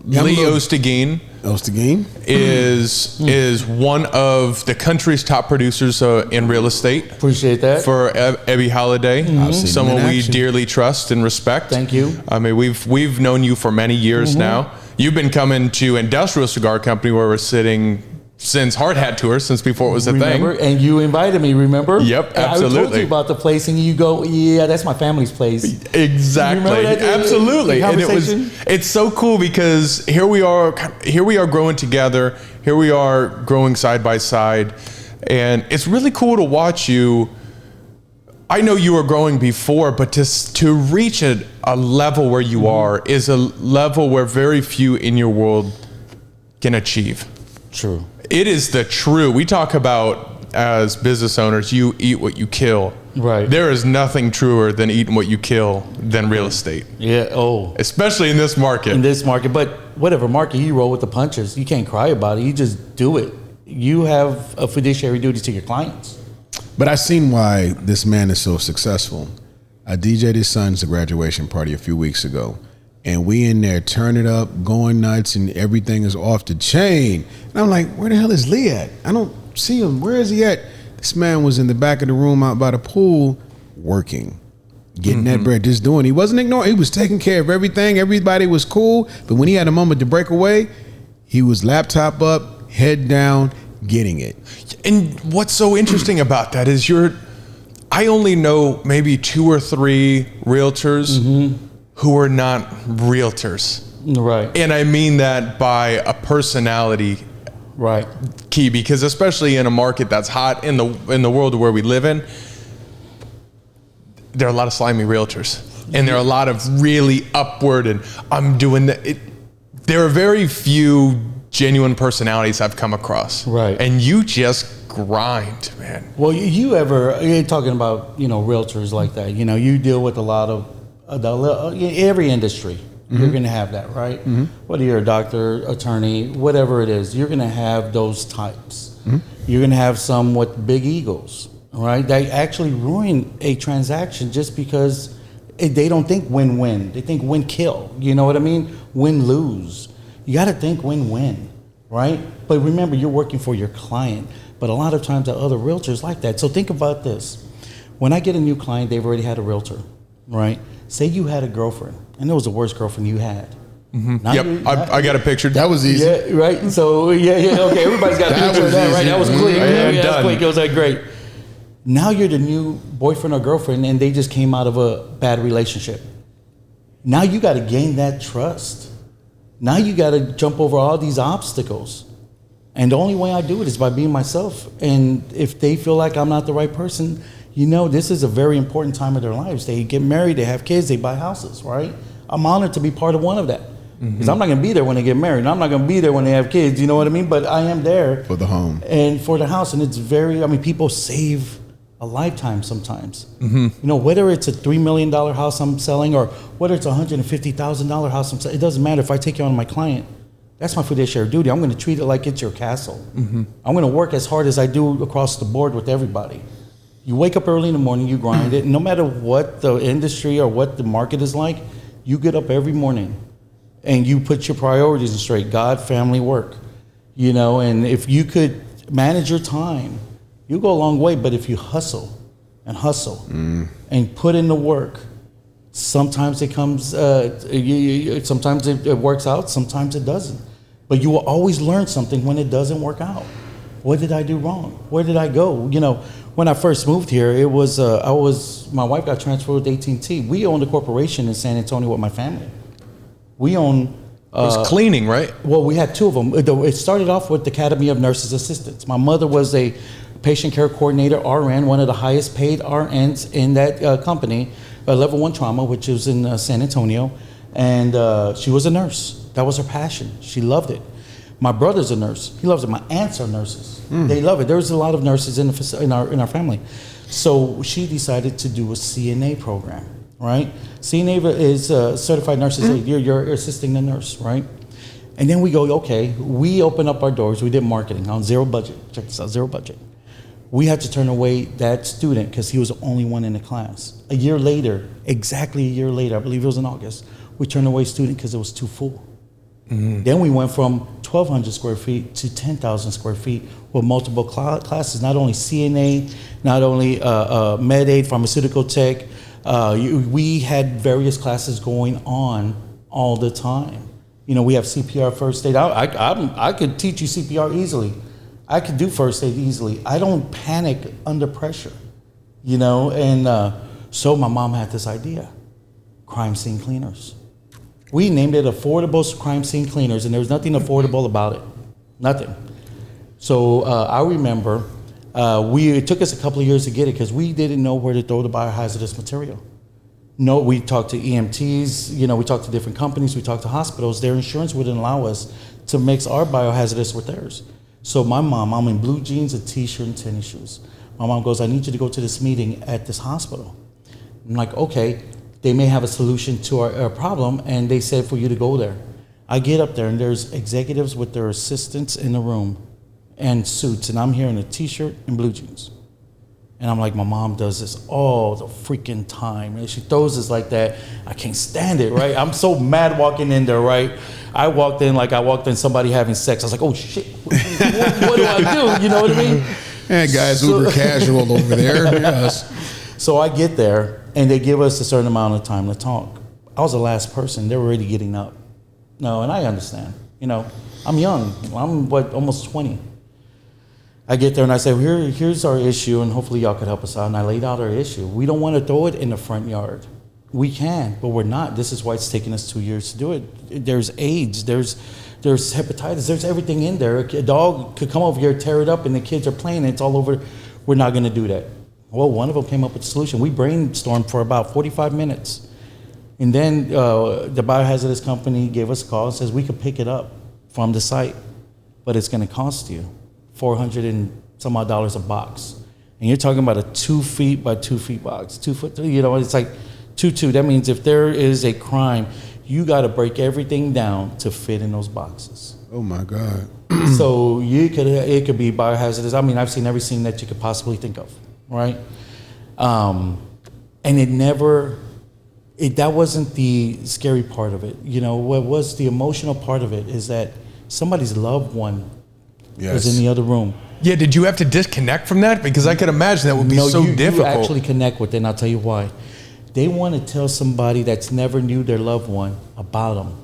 Lee Osteguin. Osteguin is one of the country's top producers in real estate. Appreciate that. For Ebby Holiday, someone we dearly trust and respect. Thank you. I mean, we've known you for many years now. You've been coming to Industrial Cigar Company where we're sitting since Hard Hat Tour, since before it was a thing. And you invited me, remember? Yep, absolutely. I told you about the place, and you go, yeah, that's my family's place. Exactly, absolutely. And it's so cool because here we are growing together. Here we are growing side by side, and it's really cool to watch you. I know you were growing before, but to reach a level where you are is a level where very few in your world can achieve. True. It is the true. We talk about, as business owners, you eat what you kill. Right. There is nothing truer than eating what you kill than real estate. Yeah. Oh. Especially in this market. But whatever market, you roll with the punches. You can't cry about it. You just do it. You have a fiduciary duty to your clients. But I've seen why this man is so successful. I DJ'd his son's graduation party a few weeks ago. And we in there turning up, going nuts, and everything is off the chain. And I'm like, where the hell is Lee at? I don't see him. Where is he at? This man was in the back of the room out by the pool working, getting that bread, just doing. He wasn't ignoring. He was taking care of everything. Everybody was cool. But when he had a moment to break away, he was laptop up, head down, getting it. And what's so interesting about that is I only know maybe 2 or 3 realtors who are not realtors. Right. And I mean that by a personality key, because especially in a market that's hot in the world where we live in, there are a lot of slimy realtors. And there are a lot of really upward and I'm doing that. There are very few genuine personalities I've come across. Right. And you just grind, man. Well, you're talking about, realtors like that. You deal with a lot of every industry. You're going to have that, right? Whether you're a doctor, attorney, whatever it is, you're going to have those types. You're going to have some with big egos, right? They actually ruin a transaction just because they don't think win-win. They think win-kill. You know what I mean? Win-lose. You got to think win-win, right? But remember, you're working for your client. But a lot of times the other realtors like that. So think about this. When I get a new client, they've already had a realtor, right? Say you had a girlfriend, and it was the worst girlfriend you had. Yep, I got a picture. That was easy. Yeah, right? So, okay, everybody's got a picture of that, right? That was quick. That was quick. It was like, great. Now you're the new boyfriend or girlfriend, and they just came out of a bad relationship. Now you got to gain that trust. Now you got to jump over all these obstacles. And the only way I do it is by being myself. And if they feel like I'm not the right person, this is a very important time of their lives. They get married, they have kids, they buy houses, right? I'm honored to be part of one of that. Because I'm not going to be there when they get married. And I'm not going to be there when they have kids, you know what I mean? But I am there. For the home. And for the house. And it's people save a lifetime sometimes. Whether it's a $3 million house I'm selling or whether it's a $150,000 house I'm selling, it doesn't matter. If I take you on my client, that's my fiduciary duty. I'm going to treat it like it's your castle. I'm going to work as hard as I do across the board with everybody. You wake up early in the morning, you grind it. No matter what the industry or what the market is like, you get up every morning and you put your priorities straight. God, family, work. And if you could manage your time, you go a long way. But if you hustle and put in the work, sometimes it comes, sometimes it works out, sometimes it doesn't. But you will always learn something when it doesn't work out. What did I do wrong? Where did I go? When I first moved here, it was my wife got transferred to AT&T. We owned a corporation in San Antonio with my family. We own. It was cleaning, right? Well, we had 2 of them. It started off with the Academy of Nurses Assistants. My mother was a patient care coordinator, RN, one of the highest paid RNs in that company, level 1 trauma, which was in San Antonio. And she was a nurse. That was her passion. She loved it. My brother's a nurse. He loves it. My aunts are nurses. They love it. There's a lot of nurses in our family. So she decided to do a CNA program, right? CNA is certified nurses aid. You're assisting the nurse, right? And then we go, okay, we open up our doors. We did marketing on zero budget. Check this out, zero budget. We had to turn away that student because he was the only one in the class. A year later, exactly a year later, I believe it was in August, we turned away a student because it was too full. Then we went from 1,200 square feet to 10,000 square feet with multiple classes, not only CNA, not only med aid, pharmaceutical tech. We had various classes going on all the time. You know, we have CPR, first aid. I could teach you CPR easily. I could do first aid easily. I don't panic under pressure, you know? And so my mom had this idea, crime scene cleaners. We named it Affordable Crime Scene Cleaners, and there was nothing affordable about it. Nothing. So I remember it took us a couple of years to get it because we didn't know where to throw the biohazardous material. No, we talked to EMTs, you know, we talked to different companies, we talked to hospitals. Their insurance wouldn't allow us to mix our biohazardous with theirs. So I'm in blue jeans, a t-shirt, and tennis shoes. My mom goes, I need you to go to this meeting at this hospital. I'm like, okay. They may have a solution to our problem, and they said for you to go there. I get up there, and there's executives with their assistants in the room and suits, and I'm here in a t-shirt and blue jeans. And I'm like, my mom does this all the freaking time. And she throws us like that. I can't stand it, right? I'm so mad walking in there, right? I walked in somebody having sex. I was like, oh, shit, what do I do? You know what I mean? Hey, guys, uber casual over there. Yes. So I get there, and they give us a certain amount of time to talk. I was the last person. They were already getting up. No, and I understand. You know, I'm young. I'm, almost 20. I get there, and I say, here's our issue, and hopefully y'all could help us out. And I laid out our issue. We don't want to throw it in the front yard. We can, but we're not. This is why it's taken us 2 years to do it. There's AIDS. There's hepatitis. There's everything in there. A dog could come over here, tear it up, and the kids are playing, and it's all over. We're not going to do that. Well, one of them came up with a solution. We brainstormed for about 45 minutes. And then the biohazardous company gave us a call and says we could pick it up from the site, but it's going to cost you $400 and some odd a box. And you're talking about a 2 feet by 2 feet box, 2 foot, you know, it's like 2. That means if there is a crime, you got to break everything down to fit in those boxes. Oh my God. So it could be biohazardous. I mean, I've seen every scene that you could possibly think of. Right? And that wasn't the scary part of it. You know, what was the emotional part of it is that somebody's loved one was in the other room. Yeah, did you have to disconnect from that? Because I could imagine that would be difficult. You actually connect with it, and I'll tell you why. They want to tell somebody that's never knew their loved one about them.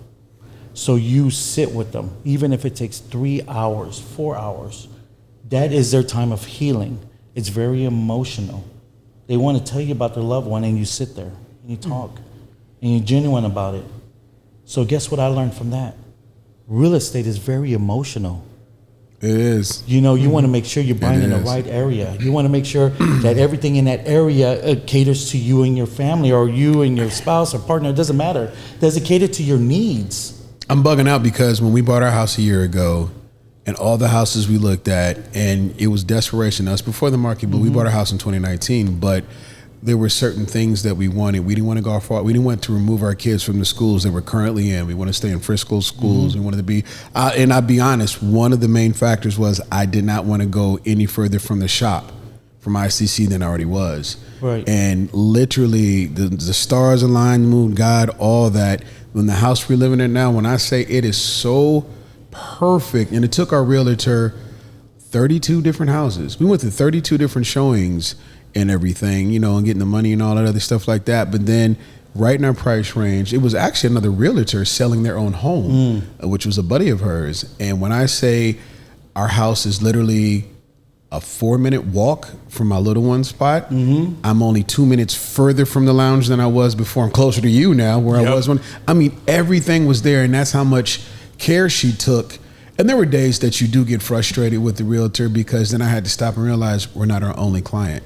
So you sit with them, even if it takes 3 hours, 4 hours. That is their time of healing. It's very emotional. They want to tell you about their loved one, and you sit there and you talk and you're genuine about it. So guess what I learned from that? Real estate is very emotional. It is. You know, you want to make sure you're buying in the right area. You want to make sure that everything in that area caters to you and your family, or you and your spouse or partner. It doesn't matter. Does it cater to your needs? I'm bugging out because when we bought our house a year ago, and all the houses we looked at, and it was desperation. That was before the market, but we bought our house in 2019. But there were certain things that we wanted. We didn't want to go far. We didn't want to remove our kids from the schools that we're currently in. We want to stay in Frisco schools. We wanted to be, and I'll be honest, one of the main factors was I did not want to go any further from the shop, from ICC than I already was. Right. And literally, the stars aligned, the moon, God, all that. When the house we're living in now, when I say it is so perfect, and it took our realtor 32 different houses. We went to 32 different showings and everything, you know, and getting the money and all that other stuff like that. But then right in our price range, it was actually another realtor selling their own home, which was a buddy of hers. And when I say our house is literally a 4-minute walk from my little one spot, I'm only 2 minutes further from the lounge than I was before. I'm closer to you now where I was when, I mean, everything was there, and that's how much care she took. And there were days that you do get frustrated with the realtor, because then I had to stop and realize we're not our only client.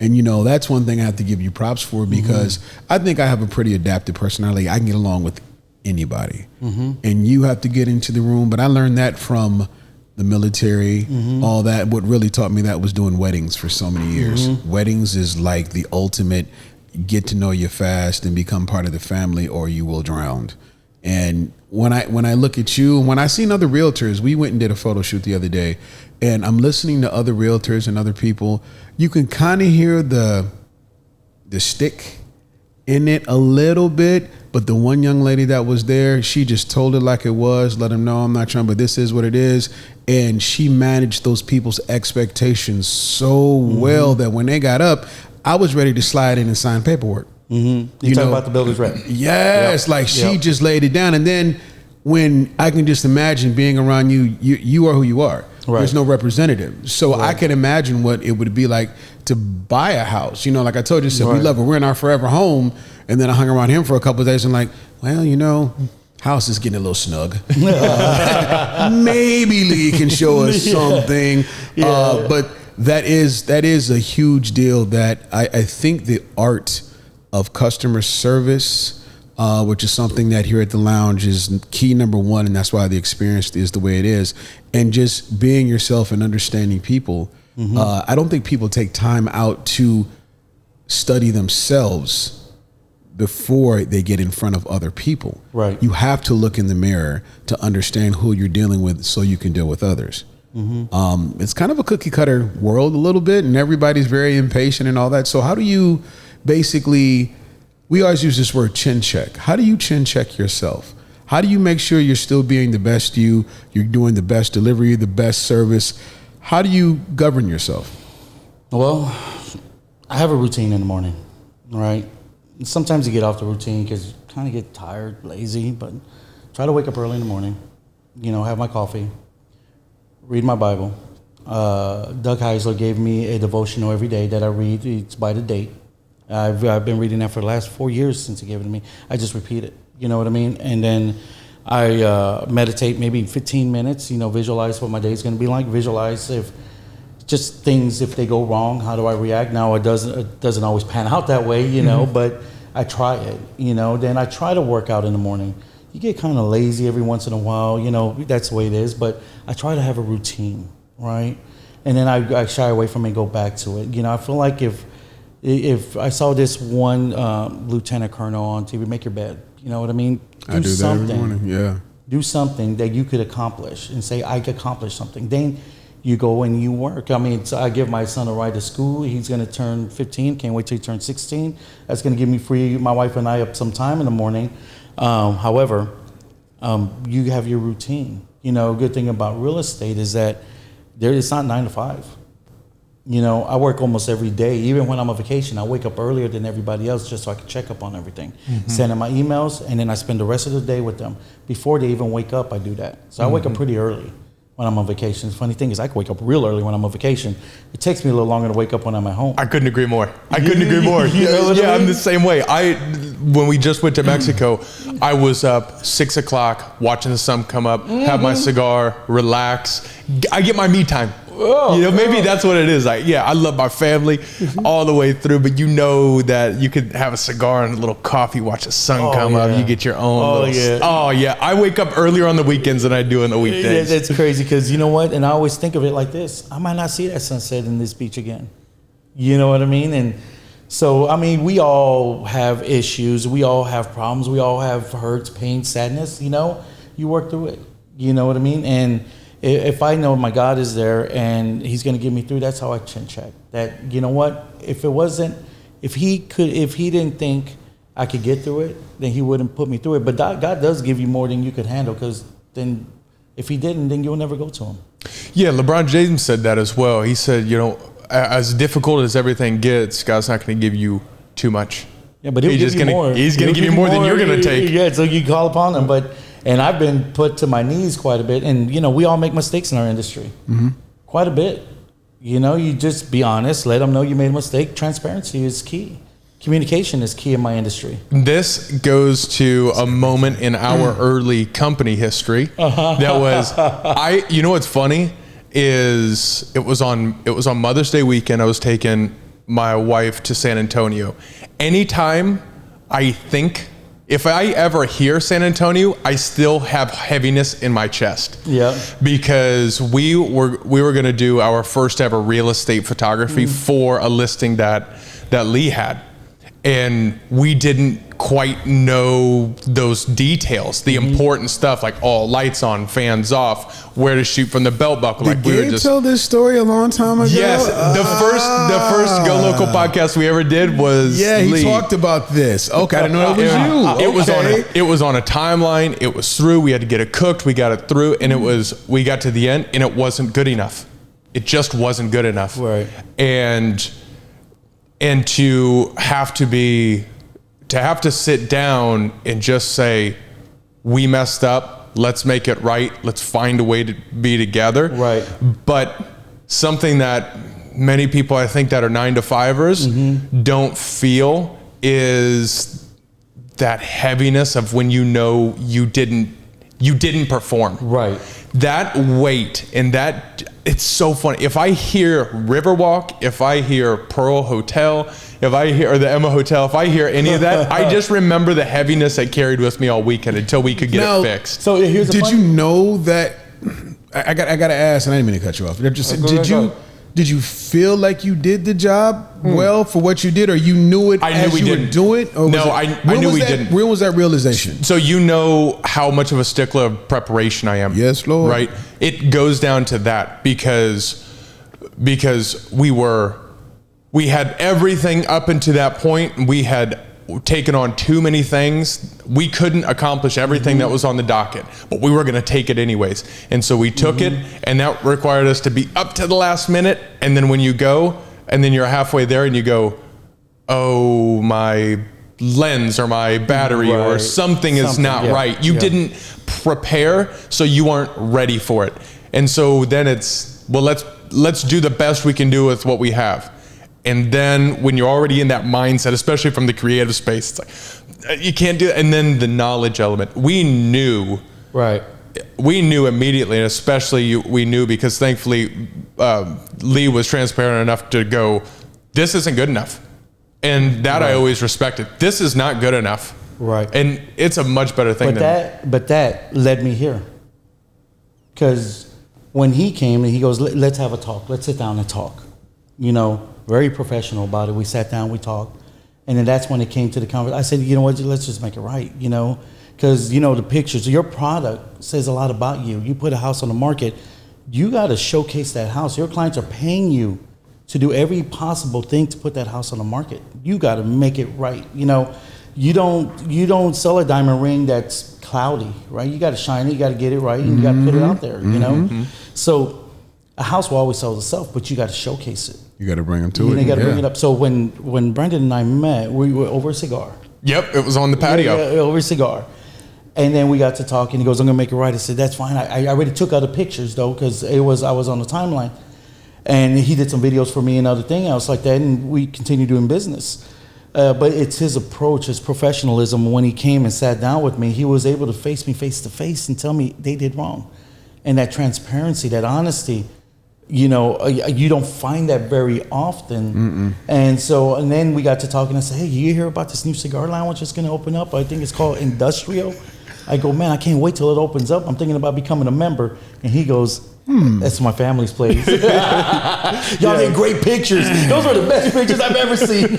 And you know, that's one thing I have to give you props for, because I think I have a pretty adaptive personality. I can get along with anybody. And you have to get into the room. But I learned that from the military, all that. What really taught me that was doing weddings for so many years. Weddings is like the ultimate get to know you fast and become part of the family, or you will drown. And when I look at you, when I seen other realtors, we went and did a photo shoot the other day, and I'm listening to other realtors and other people, you can kind of hear the stick in it a little bit, But the one young lady that was there, she just told it like it was, let them know I'm not trying, but this is what it is. And she managed those people's expectations so well that when they got up, I was ready to slide in and sign paperwork. You talk about the builder's rep. Yes, like she just laid it down. And then when I can just imagine being around you, you are who you are. Right. There's no representative. So I can imagine what it would be like to buy a house. You know, like I told you, so we love it. We're in our forever home. And then I hung around him for a couple of days and like, well, you know, house is getting a little snug. Maybe Lee can show us something. But that is a huge deal that I think the art of customer service, which is something that here at the lounge is key number one. And that's why the experience is the way it is. And just being yourself and understanding people. I don't think people take time out to study themselves before they get in front of other people. Right. You have to look in the mirror to understand who you're dealing with so you can deal with others. It's kind of a cookie cutter world a little bit, and everybody's very impatient and all that. So how do you basically, we always use this word chin check. How do you chin check yourself? How do you make sure you're still being the best you're doing the best delivery, the best service? How do you govern yourself? Well, I have a routine in the morning, right? Sometimes you get off the routine because you kind of get tired, lazy, but try to wake up early in the morning, have my coffee, read my Bible. Doug Heisler gave me a devotional every day that I read. It's by the date. I've been reading that for the last 4 years since he gave it to me. I just repeat it, you know what I mean? And then I meditate maybe 15 minutes, visualize what my day is going to be like, visualize if they go wrong, how do I react? Now it doesn't always pan out that way, but I try it, then I try to work out in the morning. You get kind of lazy every once in a while, that's the way it is, but I try to have a routine, right? And then I shy away from it and go back to it. I feel like if I saw this one lieutenant colonel on TV, make your bed, you know what I mean? I do that every morning, yeah. Do something that you could accomplish and say, I accomplished something. Then you go and you work. So I give my son a ride to school. He's going to turn 15. Can't wait till he turns 16. That's going to give me free, my wife and I, up some time in the morning. However, you have your routine. A good thing about real estate is that it's not 9 to 5. I work almost every day. Even when I'm on vacation, I wake up earlier than everybody else just so I can check up on everything. Send them my emails, and then I spend the rest of the day with them. Before they even wake up, I do that. So I wake up pretty early when I'm on vacation. The funny thing is I can wake up real early when I'm on vacation. It takes me a little longer to wake up when I'm at home. I couldn't agree more. I'm the same way. When we just went to Mexico, I was up 6 o'clock watching the sun come up, have my cigar, relax. I get my me time. Maybe that's what it is. I love my family all the way through, but that you could have a cigar and a little coffee, watch the sun come up. You get your own. I wake up earlier on the weekends than I do on the weekdays. Yeah, that's crazy because you know what? And I always think of it like this: I might not see that sunset in this beach again. You know what I mean? And so, we all have issues. We all have problems. We all have hurts, pain, sadness. You work through it. You know what I mean? And if I know my God is there and He's going to get me through, that's how I chin check. That, you know what? If He didn't think I could get through it, then He wouldn't put me through it. But God does give you more than you could handle, because then if He didn't, then you'll never go to Him. Yeah, LeBron James said that as well. He said, as difficult as everything gets, God's not going to give you too much. Yeah, but He'll give you more. He's going to give you more than you're going to take. Yeah, so you call upon Him, And I've been put to my knees quite a bit. And, we all make mistakes in our industry. Quite a bit. You just be honest. Let them know you made a mistake. Transparency is key. Communication is key in my industry. This goes to a moment in our early company history that was, what's funny is it was on Mother's Day weekend. I was taking my wife to San Antonio. Anytime if I ever hear San Antonio, I still have heaviness in my chest. Yeah. Because we were going to do our first ever real estate photography for a listing that Lee had. And we didn't quite know those details, the important stuff, like lights on, fans off, where to shoot from the belt buckle. Did Gabe tell this story a long time ago? Yes, the first Go Local podcast we ever did was he talked about this. Okay, I didn't know it was you. It was on a timeline. It was through. We had to get it cooked. We got it through, and we got to the end, and it wasn't good enough. It just wasn't good enough. Right. And to have to sit down and just say, we messed up, let's make it right, let's find a way to be together. Right. But something that many people, I think, that are 9-to-5ers don't feel is that heaviness of when you know you didn't perform. Right. That weight and that, it's so funny. If I hear Riverwalk, if I hear Pearl Hotel, if I hear, or the Emma Hotel, if I hear any of that, I just remember the heaviness I carried with me all weekend until we could get it fixed. So here's did you know that? I got to ask, and I didn't mean to cut you off. Did you feel like you did the job well for what you did, or you knew it as you were doing it? Or no, I knew we didn't. When was that realization? So you know how much of a stickler of preparation I am. Yes, Lord. Right? It goes down to that because we had everything up until that point. We had taken on too many things. We couldn't accomplish everything that was on the docket, but we were going to take it anyways. And so we took it, and that required us to be up to the last minute. And then when you go, and then you're halfway there and you go, oh, my lens or my battery or something is not right. You didn't prepare, so you weren't ready for it. And so then it's, well, let's do the best we can do with what we have. And then when you're already in that mindset, especially from the creative space, it's like, you can't do it. And then the knowledge element, we knew immediately, and especially we knew because thankfully Lee was transparent enough to go, this isn't good enough. And that I always respected. This is not good enough. Right. And it's a much better thing But that led me here. Because when he came and he goes, let's have a talk. Let's sit down and talk. You know, very professional about it. We sat down, we talked. And then that's when it came to the conversation. I said, you know what, let's just make it right, you know. Because, you know, the pictures, your product says a lot about you. You put a house on the market, you got to showcase that house. Your clients are paying you to do every possible thing to put that house on the market. You got to make it right. You know, you don't sell a diamond ring that's cloudy, right? You got to shine it, you got to get it right, and you got to put it out there, you know? So a house will always sell itself, but you got to showcase it. You got to bring them to it. You got to bring it up. So when Brendan and I met, we were over a cigar. Yep, it was on the patio. Yeah, over a cigar. And then we got to talk, and he goes, I'm going to make it right. I said, that's fine. I already took other pictures, though, because I was on the timeline. And he did some videos for me and other things else like that, and we continue doing business. But it's his approach, his professionalism. When he came and sat down with me, he was able to face me face to face and tell me they did wrong. And that transparency, that honesty, you know, you don't find that very often. And then we got to talking. I said, hey, you hear about this new cigar lounge that's going to open up? I think it's called Industrial. I go, man, I can't wait till it opens up. I'm thinking about becoming a member. And he goes, that's my family's place. Y'all did great pictures. Those are the best pictures I've ever seen.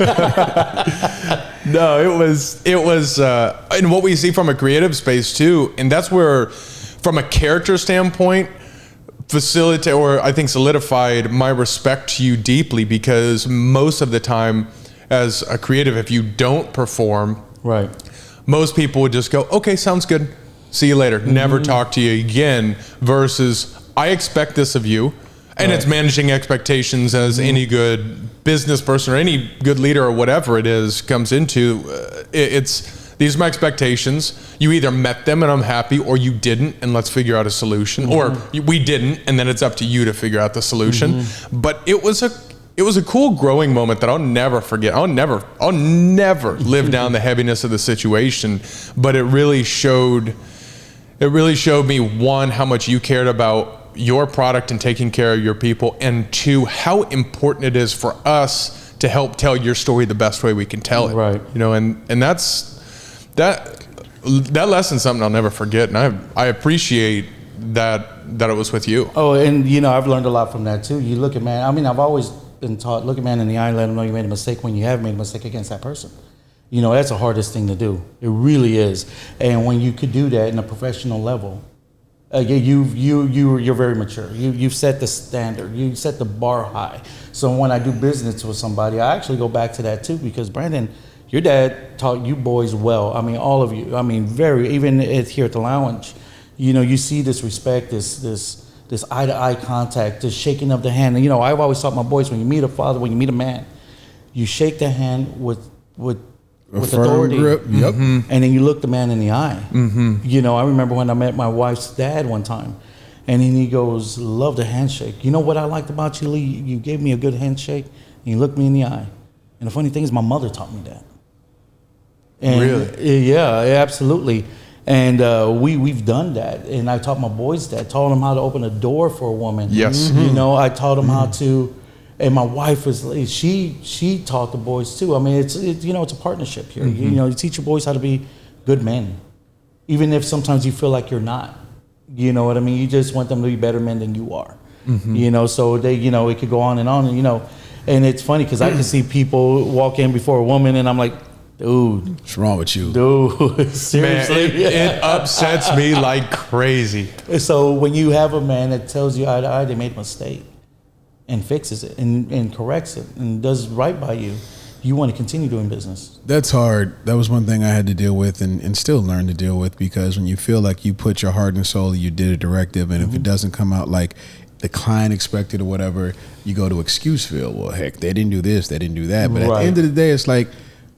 No, it was, and what we see from a creative space too, and that's where, from a character standpoint, solidified my respect to you deeply, because most of the time, as a creative, if you don't perform, right, most people would just go, okay, sounds good, see you later, never talk to you again, versus I expect this of you. And it's managing expectations, as any good business person or any good leader or whatever it is comes into. These are my expectations. You either met them and I'm happy, or you didn't and let's figure out a solution. Or we didn't, and then it's up to you to figure out the solution. But it was a cool growing moment that I'll never forget. I'll never live down the heaviness of the situation. But it really showed me, one, how much you cared about your product and taking care of your people, and two, how important it is for us to help tell your story the best way we can tell it. Right. You know, and that lesson's something I'll never forget, and I appreciate that it was with you. Oh, and you know, I've learned a lot from that too. You look at man, I mean, I've always been taught, look a man in the eye and let him know you made a mistake when you have made a mistake against that person. You know, that's the hardest thing to do. It really is. And when you could do that in a professional level, you're very mature. You've set the standard. You set the bar high. So when I do business with somebody, I actually go back to that too, because Brandon, your dad taught you boys well. I mean, all of you. I mean, even here at the lounge, you know, you see this respect, this eye to eye contact, this shaking of the hand. And, you know, I've always taught my boys, when you meet a father, when you meet a man, you shake the hand with authority, grip. Yep. And then you look the man in the eye. You know, I remember when I met my wife's dad one time, and then he goes, "Love the handshake. You know what I liked about you, Lee? You gave me a good handshake, and you looked me in the eye." And the funny thing is, my mother taught me that. And really? Yeah, absolutely. And we've done that. And I taught my boys that, taught them how to open a door for a woman. Yes. You know, I taught them how to. And my wife she taught the boys too. I mean, it's you know, it's a partnership here. You know, you teach your boys how to be good men, even if sometimes you feel like you're not. You know what I mean? You just want them to be better men than you are. You know, so they, you know, it could go on, and you know, and it's funny because I can see people walk in before a woman, and I'm like, dude, What's wrong with you? dude, seriously, Man, it upsets me like crazy. So when you have a man that tells you eye to eye they made a mistake, and fixes it and corrects it and does right by you, you want to continue doing business. That's hard. That was one thing I had to deal with and still learn to deal with, because when you feel like you put your heart and soul, you did a directive, and if it doesn't come out like the client expected or whatever, you go to excuseville. Well, heck, they didn't do this, they didn't do that. But at the end of the day, it's like,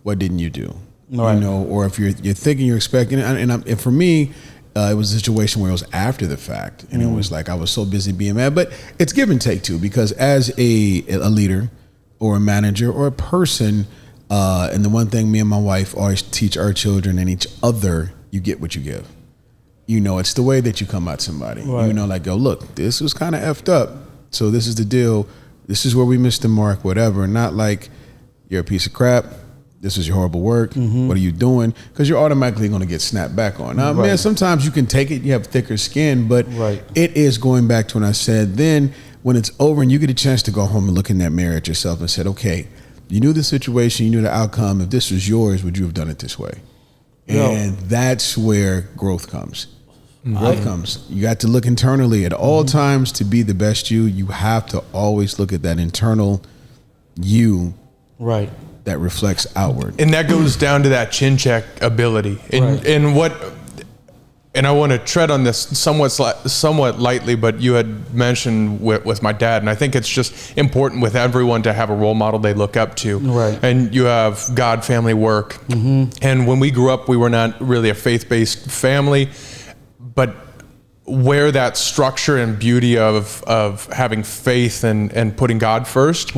what didn't you do? Right. You know, or if you're thinking you're expecting it, and for me, it was a situation where it was after the fact, and it was like I was so busy being mad. But it's give and take too, because as a leader or a manager or a person, and the one thing me and my wife always teach our children and each other, you get what you give. You know, it's the way that you come at somebody. Right. You know, like, go, look, this was kind of effed up, so this is the deal. This is where we missed the mark, whatever. Not like you're a piece of crap. This is your horrible work. What are you doing? Because you're automatically going to get snapped back on. Now, man, sometimes you can take it. You have thicker skin, but it is going back to when I said, then when it's over and you get a chance to go home and look in that mirror at yourself and said, okay, you knew the situation, you knew the outcome. If this was yours, would you have done it this way? And that's where growth comes. Growth comes. You got to look internally at all times to be the best you. You have to always look at that internal you. Right. That reflects outward. And that goes down to that chin check ability. And I want to tread on this somewhat lightly, but you had mentioned with my dad, and I think it's just important with everyone to have a role model they look up to. Right. And you have God, family, work. And when we grew up, we were not really a faith-based family, but where that structure and beauty of having faith and putting God first,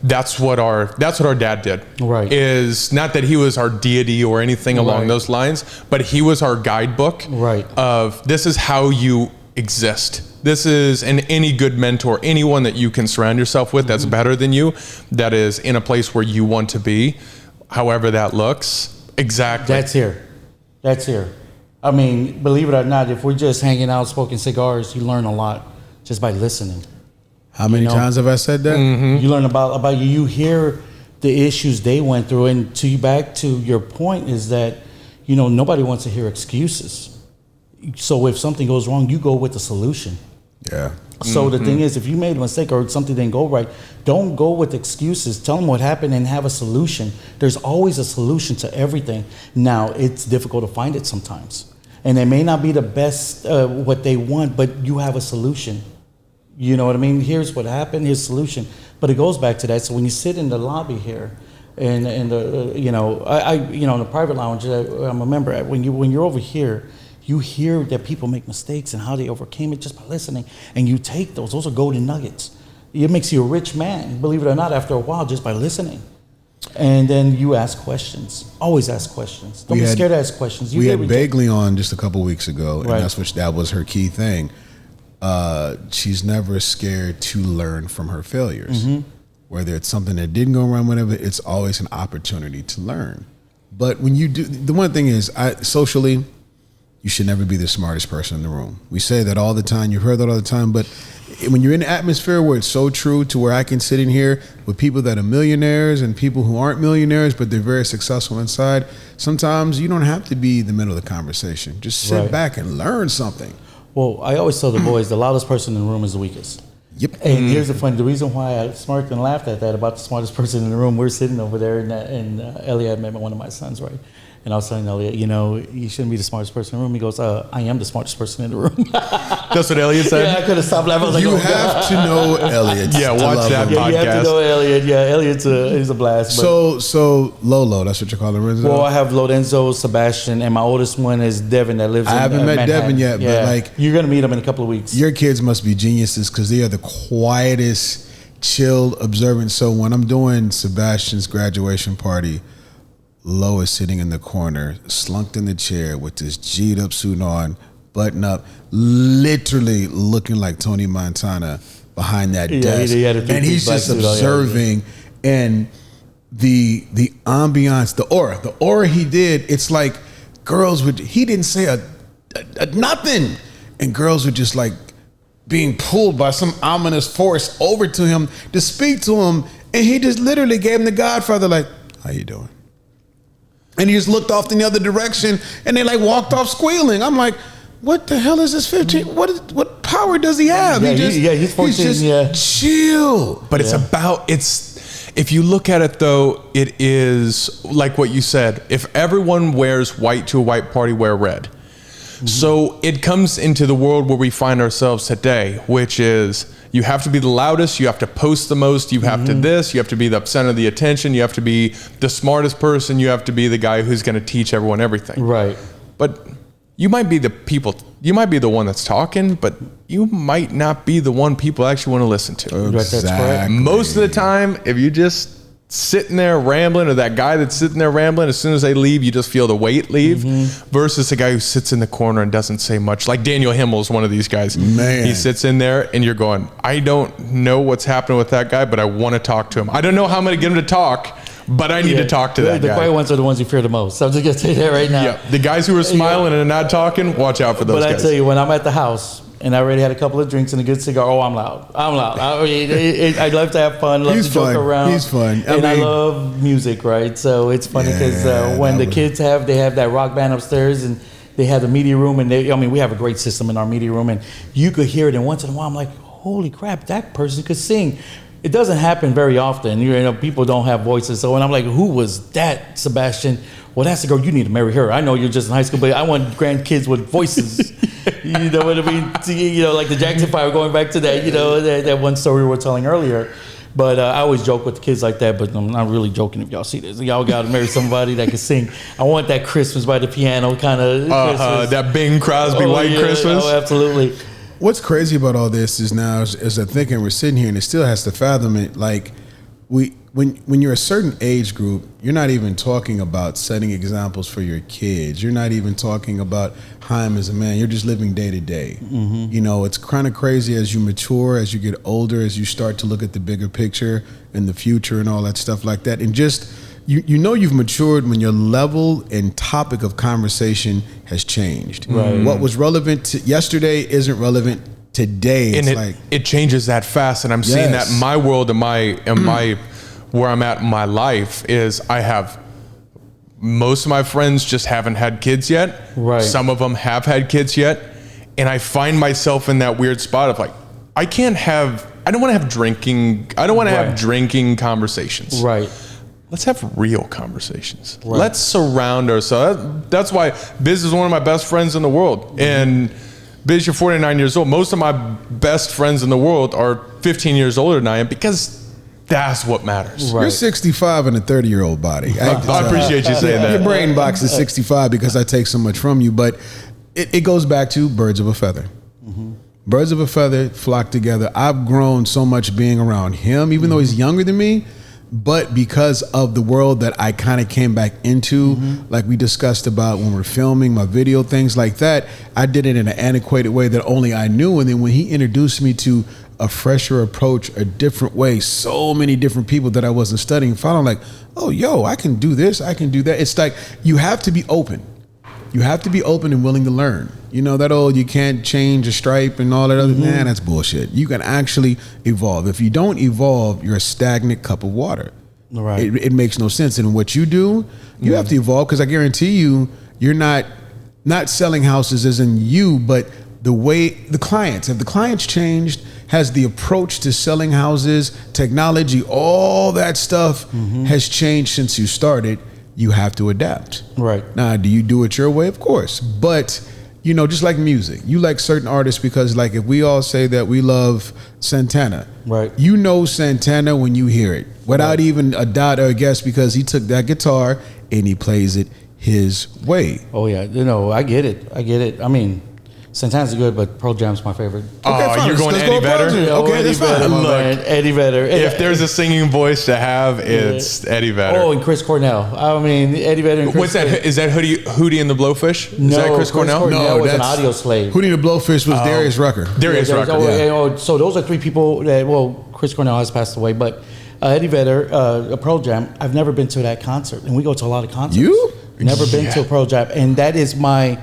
that's what our dad did. Is not that he was our deity or anything along those lines, but he was our guidebook of this is how you exist. This is, and any good mentor, anyone that you can surround yourself with that's better than you, that is in a place where you want to be, however that looks. Exactly. That's here. I mean, believe it or not, if we're just hanging out, smoking cigars, you learn a lot just by listening. How many times have I said that? You learn about you. You hear the issues they went through, and back to your point is that, you know, nobody wants to hear excuses. So if something goes wrong, you go with the solution. Yeah. So the thing is, if you made a mistake or something didn't go right, don't go with excuses. Tell them what happened and have a solution. There's always a solution to everything. Now, it's difficult to find it sometimes. And it may not be the best what they want, but you have a solution. You know what I mean? Here's what happened, here's the solution. But it goes back to that. So when you sit in the lobby here, and you know, in the private lounge, I'm a member. When you're over here, you hear that people make mistakes and how they overcame it just by listening. And you take those. Those are golden nuggets. It makes you a rich man, believe it or not, after a while, just by listening. And then you ask questions. Always ask questions. Don't be scared to ask questions. We had Bagley on just a couple weeks ago, and that was her key thing. She's never scared to learn from her failures. Whether it's something that didn't go wrong, whatever, it's always an opportunity to learn. But when you do, the one thing is, socially, you should never be the smartest person in the room. We say that all the time. You've heard that all the time. But when you're in an atmosphere where it's so true to where I can sit in here with people that are millionaires and people who aren't millionaires, but they're very successful inside, sometimes you don't have to be the middle of the conversation. Just sit back and learn something. Well, I always tell the boys, the loudest person in the room is the weakest. Yep. And here's the reason why I smirked and laughed at that about the smartest person in the room. We're sitting over there, and Elliot met one of my sons, right? And I was telling Elliot, you shouldn't be the smartest person in the room. He goes, I am the smartest person in the room. That's what Elliot said? Yeah, I could have stopped laughing. I was like, you have to know Elliot. Yeah, watch that podcast. You have to know Elliot. Yeah, Elliot's he's a blast. So Lolo, that's what you call Lorenzo? Well, I have Lorenzo, Sebastian, and my oldest one is Devin that lives in I haven't met Manhattan. Devin yet, but like... You're going to meet him in a couple of weeks. Your kids must be geniuses because they are the quietest, chilled, observant. So when I'm doing Sebastian's graduation party, Lo is sitting in the corner, slunked in the chair with this G'd up suit on, button up, literally looking like Tony Montana behind that desk. And he's just observing. And the ambiance, the aura he did, it's like girls would, he didn't say a nothing. And girls were just like being pulled by some ominous force over to him to speak to him. And he just literally gave him the Godfather, like, how you doing? And he just looked off in the other direction, and they like walked off squealing. I'm like, what the hell is this 15? What power does he have? Yeah, he's 14. He's just chill. But if you look at it though, it is like what you said. If everyone wears white to a white party, wear red. Mm-hmm. So it comes into the world where we find ourselves today, which is you have to be the loudest, you have to post the most, you have to this, you have to be the center of the attention, you have to be the smartest person, you have to be the guy who's going to teach everyone everything. Right. But you might be you might be the one that's talking, but you might not be the one people actually want to listen to. Exactly. Most of the time, if you just sitting there rambling, or that guy that's sitting there rambling, as soon as they leave, you just feel the weight leave, versus a guy who sits in the corner and doesn't say much. Like Daniel Himmel's one of these guys. Man. He sits in there and you're going, I don't know what's happening with that guy, but I want to talk to him. I don't know how I'm going to get him to talk, but I need to talk to that guy. The quiet ones are the ones you fear the most. So I'm just going to say that right now. Yeah, the guys who are smiling and not talking, watch out for those guys. But I tell you, when I'm at the house, and I already had a couple of drinks and a good cigar. Oh, I'm loud. I mean, I love to have fun. Love to joke around. He's fun. I love music, right? So it's funny because when the kids have that rock band upstairs, and they have the media room, and we have a great system in our media room, and you could hear it. And once in a while, I'm like, holy crap, that person could sing. It doesn't happen very often. People don't have voices. So when I'm like, who was that, Sebastian? Well, that's the girl. You need to marry her. I know you're just in high school, but I want grandkids with voices. You know what I mean? Like the Jackson 5, going back to that, that one story we were telling earlier. But I always joke with the kids like that, but I'm not really joking if y'all see this. Y'all got to marry somebody that can sing. I want that Christmas by the piano kind of Christmas. That Bing Crosby White Christmas. Oh, absolutely. What's crazy about all this is now, as I'm thinking, we're sitting here and it still has to fathom it. Like, when you're a certain age group, you're not even talking about setting examples for your kids. You're not even talking about Haim as a man. You're just living day to day. It's kind of crazy as you mature, as you get older, as you start to look at the bigger picture and the future and all that stuff like that. And just, you've matured when your level and topic of conversation has changed. Right. What was relevant to yesterday isn't relevant today. And it changes that fast. And I'm seeing that in my world and my where I'm at in my life is I have most of my friends just haven't had kids yet. Right. Some of them have had kids yet. And I find myself in that weird spot of like, I don't want to have drinking. I don't want to have drinking conversations. Right. Let's have real conversations. Right. Let's surround ourselves. That's why Biz is one of my best friends in the world. And Biz, you're 49 years old. Most of my best friends in the world are 15 years older than I am, because that's what matters. Right. You're 65 in a 30-year-old body. I appreciate you saying that. Your brain box is 65 because I take so much from you. But it goes back to birds of a feather. Birds of a feather flock together. I've grown so much being around him, even though he's younger than me. But because of the world that I kind of came back into, like we discussed about when we're filming my video, things like that, I did it in an antiquated way that only I knew. And then when he introduced me to a fresher approach, a different way, so many different people that I wasn't studying, following, like, oh, I can do this, I can do that. It's like you have to be open. you have to be open and willing to learn. You know, that old, you can't change a stripe and all that other, man, that's bullshit. You can actually evolve. If you don't evolve, you're a stagnant cup of water. Right. It makes no sense. And what you do, you have to evolve, because I guarantee you, you're not selling houses as in you, but the way the clients, have the clients changed? Has the approach to selling houses, technology, all that stuff has changed since you started? You have to adapt. Right. Now, do you do it your way? Of course. But, you know, just like music, you like certain artists because, like, if we all say that we love Santana, right, you know Santana when you hear it, without even a doubt or a guess, because he took that guitar and he plays it his way. Oh, yeah. You know, I get it. I mean, Santana's good, but Pearl Jam's my favorite. Okay, you're going Eddie Vedder? Okay, that's fine. Look, Eddie Vedder. If there's a singing voice to have, it's Eddie Vedder. Oh, and Chris Cornell. I mean, Eddie Vedder and Chris. What's that? Is that Hootie and the Blowfish? Is that Chris Cornell? No, was an audio slave. Hootie and the Blowfish was Darius Rucker. Darius Rucker. So those are three people that, well, Chris Cornell has passed away, but Eddie Vedder, Pearl Jam, I've never been to that concert. And we go to a lot of concerts. You? Never been to a Pearl Jam. And that is my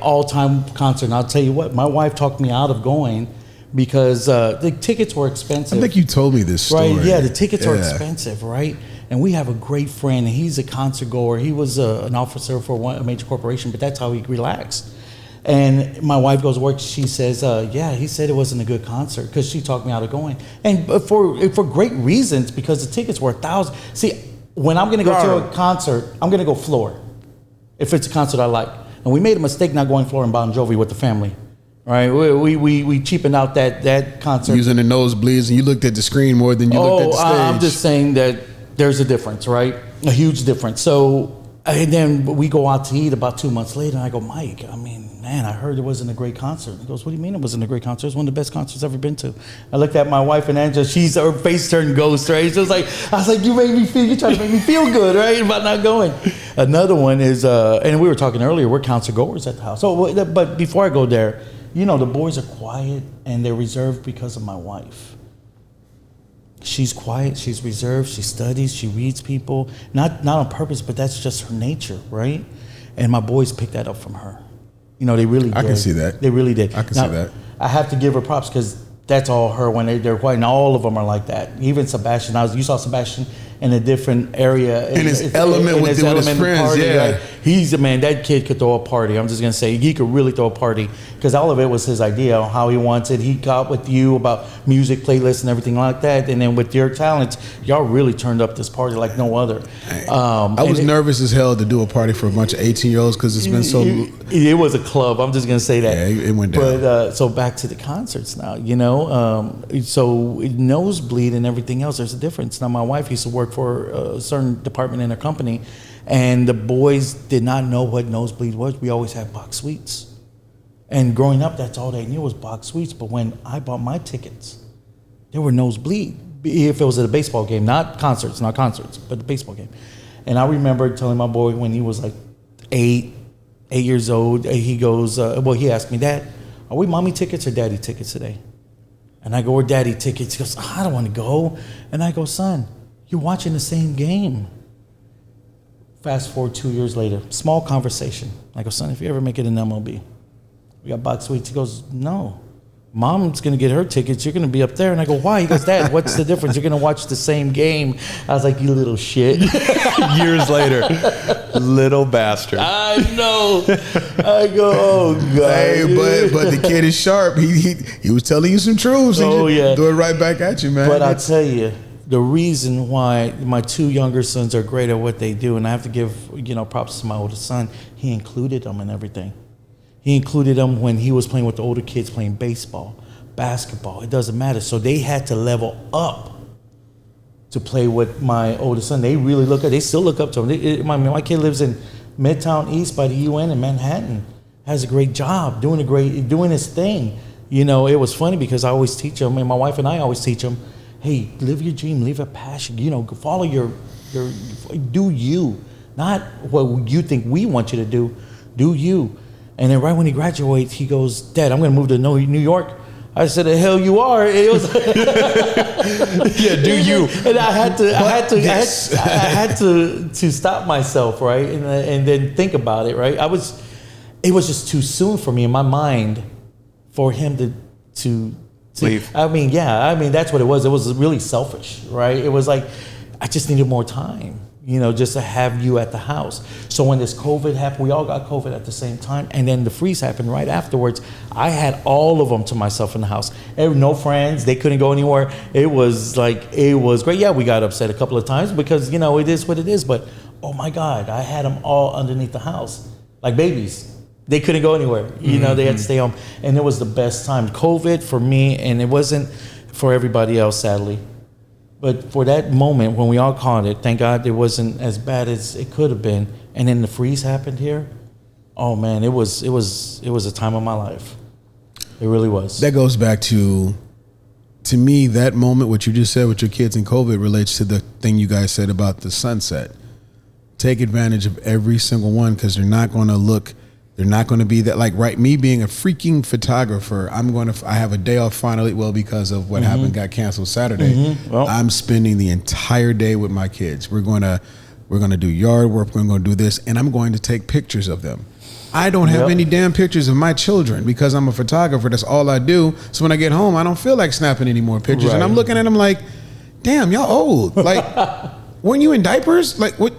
all-time concert. And I'll tell you what, my wife talked me out of going because the tickets were expensive. I think you told me this story. Right, yeah, the tickets are expensive, right? And we have a great friend, and he's a concert goer. He was an officer for a major corporation, but that's how he relaxed. And my wife goes to work, she says, yeah, he said it wasn't a good concert, because she talked me out of going. And for great reasons, because the tickets were $1,000. See, when I'm going to go to a concert, I'm going to go floor, if it's a concert I like. And we made a mistake not going floor in Bon Jovi with the family. Right, we cheapened out that concert. Using the nosebleeds, and you looked at the screen more than you looked at the stage. I'm just saying that there's a difference, right? A huge difference. So, and then we go out to eat about 2 months later, and I go, Mike, I mean, man, I heard it wasn't a great concert. He goes, what do you mean it wasn't a great concert? It was one of the best concerts I've ever been to. I looked at my wife and Angela, her face turned ghost, right? She was like, I was like, you're trying to make me feel good, right? About not going. Another one is, and we were talking earlier, we're concert goers at the house. So, but before I go there, you know, the boys are quiet and they're reserved because of my wife. She's quiet, she's reserved, she studies, she reads people, not on purpose, but that's just her nature, right? And my boys picked that up from her. You know, they really did. I can see that. They really did. I can see that. I have to give her props because that's all her when they're quiet, and all of them are like that. Even Sebastian, you saw Sebastian in a different area. In his element with his friends, party, yeah. Right? He's a man, that kid could throw a party. I'm just going to say, he could really throw a party because all of it was his idea on how he wants it. He got with you about music playlists and everything like that. And then with your talents, y'all really turned up this party like no other. I was nervous as hell to do a party for a bunch of 18-year-olds because it's been so... It was a club. I'm just going to say that. Yeah, it went down. But so back to the concerts now, you know. So nosebleed and everything else, there's a difference. Now, my wife used to work for a certain department in her company, and the boys did not know what nosebleed was. We always had box suites. And growing up, that's all they knew was box suites. But when I bought my tickets, there were nosebleed. If it was at a baseball game, not concerts, but the baseball game. And I remember telling my boy when he was like 8 years old, he goes, he asked me, Dad, are we mommy tickets or daddy tickets today? And I go, we're daddy tickets. He goes, I don't want to go. And I go, son, you're watching the same game. Fast forward 2 years later, small conversation. I go, son, if you ever make it in MLB, we got box suites. He goes, no. Mom's going to get her tickets. You're going to be up there. And I go, why? He goes, Dad, what's the difference? You're going to watch the same game. I was like, you little shit. Years later. Little bastard. I know. I go, oh, God. Hey, but the kid is sharp. He was telling you some truths. Oh, yeah. Threw it right back at you, man. But I tell you, the reason why my two younger sons are great at what they do, and I have to give, props to my oldest son, he included them in everything. He included them when he was playing with the older kids, playing baseball, basketball. It doesn't matter. So they had to level up to play with my oldest son. They really they still look up to him. My kid lives in Midtown East by the UN in Manhattan. Has a great job, doing his thing. It was funny because I always teach him, and my wife and I always teach him, hey, live your dream, live a passion. Follow your do you, not what you think we want you to do. Do you. And then right when he graduates, he goes, Dad, I'm going to move to New York. I said, "The hell you are." It was yeah, do you? And I had to stop myself, right, and then think about it, right. It was just too soon for me in my mind for him to leave. I mean, that's what it was. It was really selfish, right? It was like I just needed more time, just to have you at the house. So when this COVID happened, we all got COVID at the same time. And then the freeze happened right afterwards. I had all of them to myself in the house. No friends. They couldn't go anywhere. It was great. Yeah, we got upset a couple of times because, it is what it is. But, oh, my God, I had them all underneath the house like babies. They couldn't go anywhere. They had to stay home. And it was the best time. COVID for me, and it wasn't for everybody else, sadly. But for that moment when we all caught it, thank God it wasn't as bad as it could have been. And then the freeze happened here. Oh man, it was a time of my life. It really was. That goes back to me, that moment, what you just said with your kids and COVID relates to the thing you guys said about the sunset. Take advantage of every single one because they're not going to be that, like, right, me being a freaking photographer, I have a day off finally, well, because of what happened, got canceled Saturday. Well, I'm spending the entire day with my kids. We're going to do yard work, we're going to do this, and I'm going to take pictures of them. I don't have any damn pictures of my children because I'm a photographer. That's all I do. So when I get home, I don't feel like snapping any more pictures. Right. And I'm looking at them like, damn, y'all old. Like, weren't you in diapers? Like, what?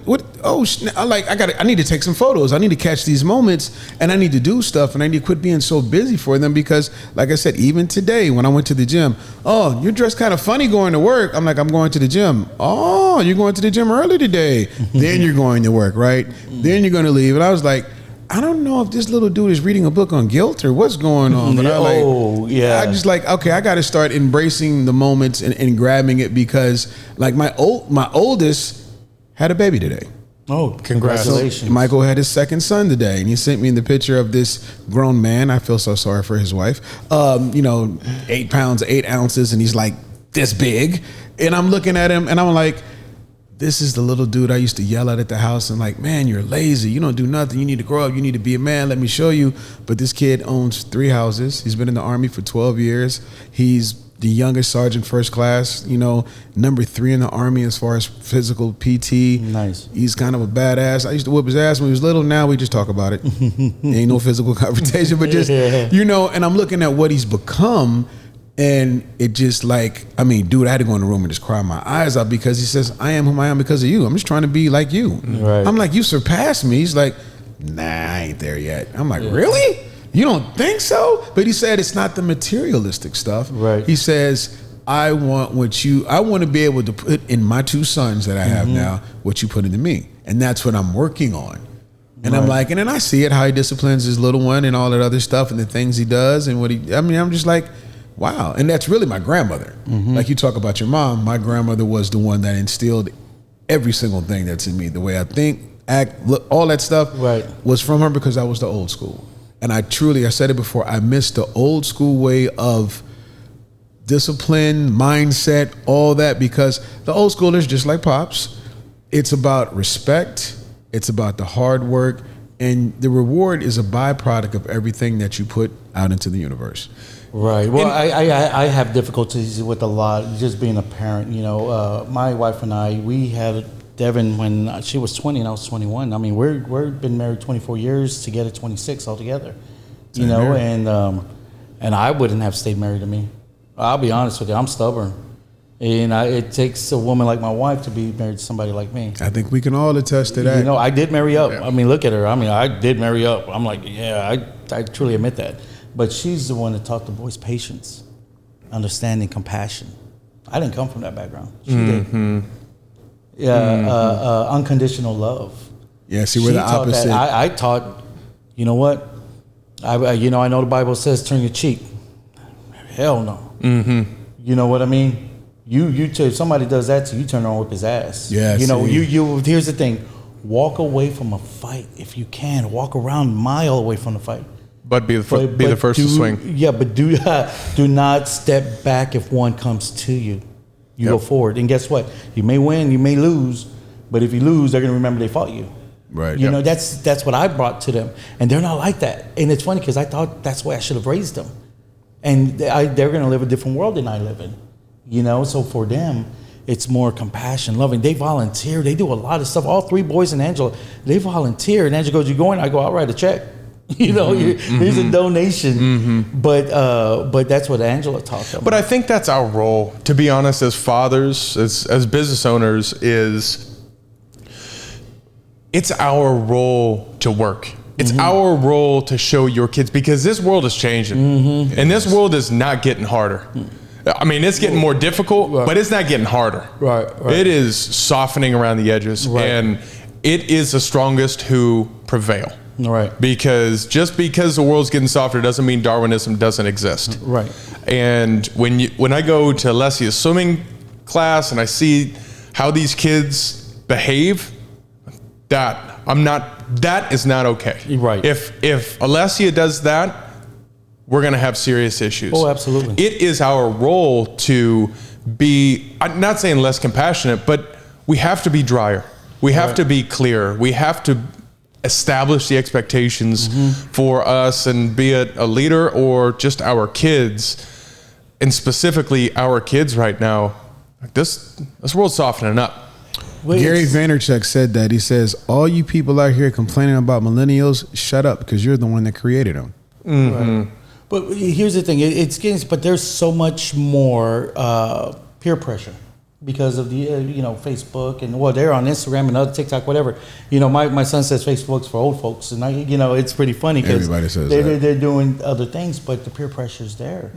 Oh, I need to take some photos. I need to catch these moments, and I need to do stuff, and I need to quit being so busy for them because, like I said, even today when I went to the gym, oh, you're dressed kind of funny going to work. I'm like, I'm going to the gym. Oh, you're going to the gym early today. Then you're going to work, right? Then you're going to leave. And I was like, I don't know if this little dude is reading a book on guilt or what's going on. But I just like, okay, I got to start embracing the moments and grabbing it because, like, my oldest had a baby today. Oh, congratulations. So Michael had his second son today, and he sent me the picture of this grown man. I feel so sorry for his wife. 8 pounds, 8 ounces, and he's like this big. And I'm looking at him, and I'm like, this is the little dude I used to yell at the house and like, man, you're lazy. You don't do nothing. You need to grow up. You need to be a man. Let me show you. But this kid owns 3 houses. He's been in the Army for 12 years. He's the youngest sergeant first class, number 3 in the Army as far as physical PT. Nice. He's kind of a badass. I used to whip his ass when he was little. Now we just talk about it. Ain't no physical confrontation, but just, and I'm looking at what he's become. And it just like, I mean, dude, I had to go in the room and just cry my eyes out because he says, I am whom I am because of you. I'm just trying to be like you. Right. I'm like, you surpassed me. He's like, nah, I ain't there yet. I'm like, really? You don't think so? But he said it's not the materialistic stuff. Right. He says, I want to be able to put in my 2 sons that I have now what you put into me. And that's what I'm working on. And I'm like, and then I see it, how he disciplines his little one and all that other stuff and the things he does and I'm just like, wow. And that's really my grandmother. Like you talk about your mom, my grandmother was the one that instilled every single thing that's in me. The way I think, act, look, all that stuff was from her because I was the old school. And I said it before, I miss the old school way of discipline, mindset, all that, because the old schoolers, just like Pops, it's about respect, it's about the hard work, and the reward is a byproduct of everything that you put out into the universe. Right. Well, I have difficulties with a lot, just being a parent. My wife and I, we had Devin when she was 20 and I was 21. I mean, we've been married 24 years, together 26 altogether. And I wouldn't have stayed married to me. I'll be honest with you, I'm stubborn. And it takes a woman like my wife to be married to somebody like me. I think we can all attest to that. I did marry up. Yeah. I mean, look at her. I mean, I did marry up. I'm like, I truly admit that. But she's the one that taught the boys patience, understanding, compassion. I didn't come from that background. She did. Unconditional love. Yeah, see, we're the opposite. I taught, you know what? I know the Bible says turn your cheek. Hell no. You know what I mean? If somebody does that to you, turn around and whip his ass. Yeah. Here's the thing. Walk away from a fight if you can. Walk around a mile away from the fight. But be the first to swing. Yeah, but do not step back if one comes to you. You go forward. And guess what? You may win, you may lose, but if you lose, they're going to remember they fought you. Right. That's what I brought to them. And they're not like that. And it's funny because I thought that's the way I should have raised them. and they're going to live a different world than I live in, you know. So for them, it's more compassion, loving. They volunteer. They do a lot of stuff. All 3 boys and Angela, they volunteer. And Angela goes, "You going?" I go, "I'll write a check." You know, here's a donation. But that's what Angela taught them. But I think that's our role, to be honest, as fathers, as business owners, it's our role to work. It's our role to show your kids, because this world is changing, and this world is not getting harder. I mean, it's getting more difficult, but it's not getting harder. Right. It is softening around the edges, and it is the strongest who prevail. Right. Because just because the world's getting softer doesn't mean Darwinism doesn't exist. Right. And when I go to Alessia's swimming class and I see how these kids behave, that is not okay. Right. If Alessia does that, we're going to have serious issues. Oh, absolutely. It is our role to be, I'm not saying less compassionate, but we have to be drier. We have to be clearer. We have to establish the expectations for us, and be it a leader or just our kids, and specifically our kids right now. This world's softening up. Gary Vaynerchuk said that. He says, all you people out here complaining about millennials, shut up, because you're the one that created them. Right. But here's the thing, it's getting, but there's so much more peer pressure because of the Facebook, and they're on Instagram and other TikTok, whatever. You know, my son says Facebook's for old folks, and it's pretty funny because everybody says they're doing other things, but the peer pressure's there.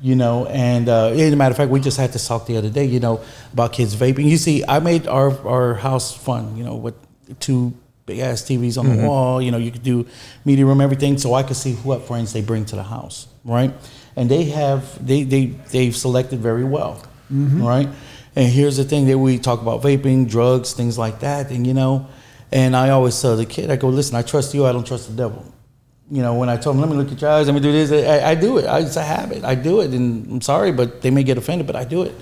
You know, and as a matter of fact, we just had this talk the other day, about kids vaping. You see, I made our house fun, with 2 big ass TVs on the wall. You could do media room, everything, so I could see what friends they bring to the house, right? And they've selected very well, right? And here's the thing that we talk about: vaping, drugs, things like that. And and I always tell the kid, I go, listen, I trust you, I don't trust the devil. When I told them, let me look at your eyes, let me do this, I do it. It's a habit. I do it, and I'm sorry, but they may get offended, but I do it.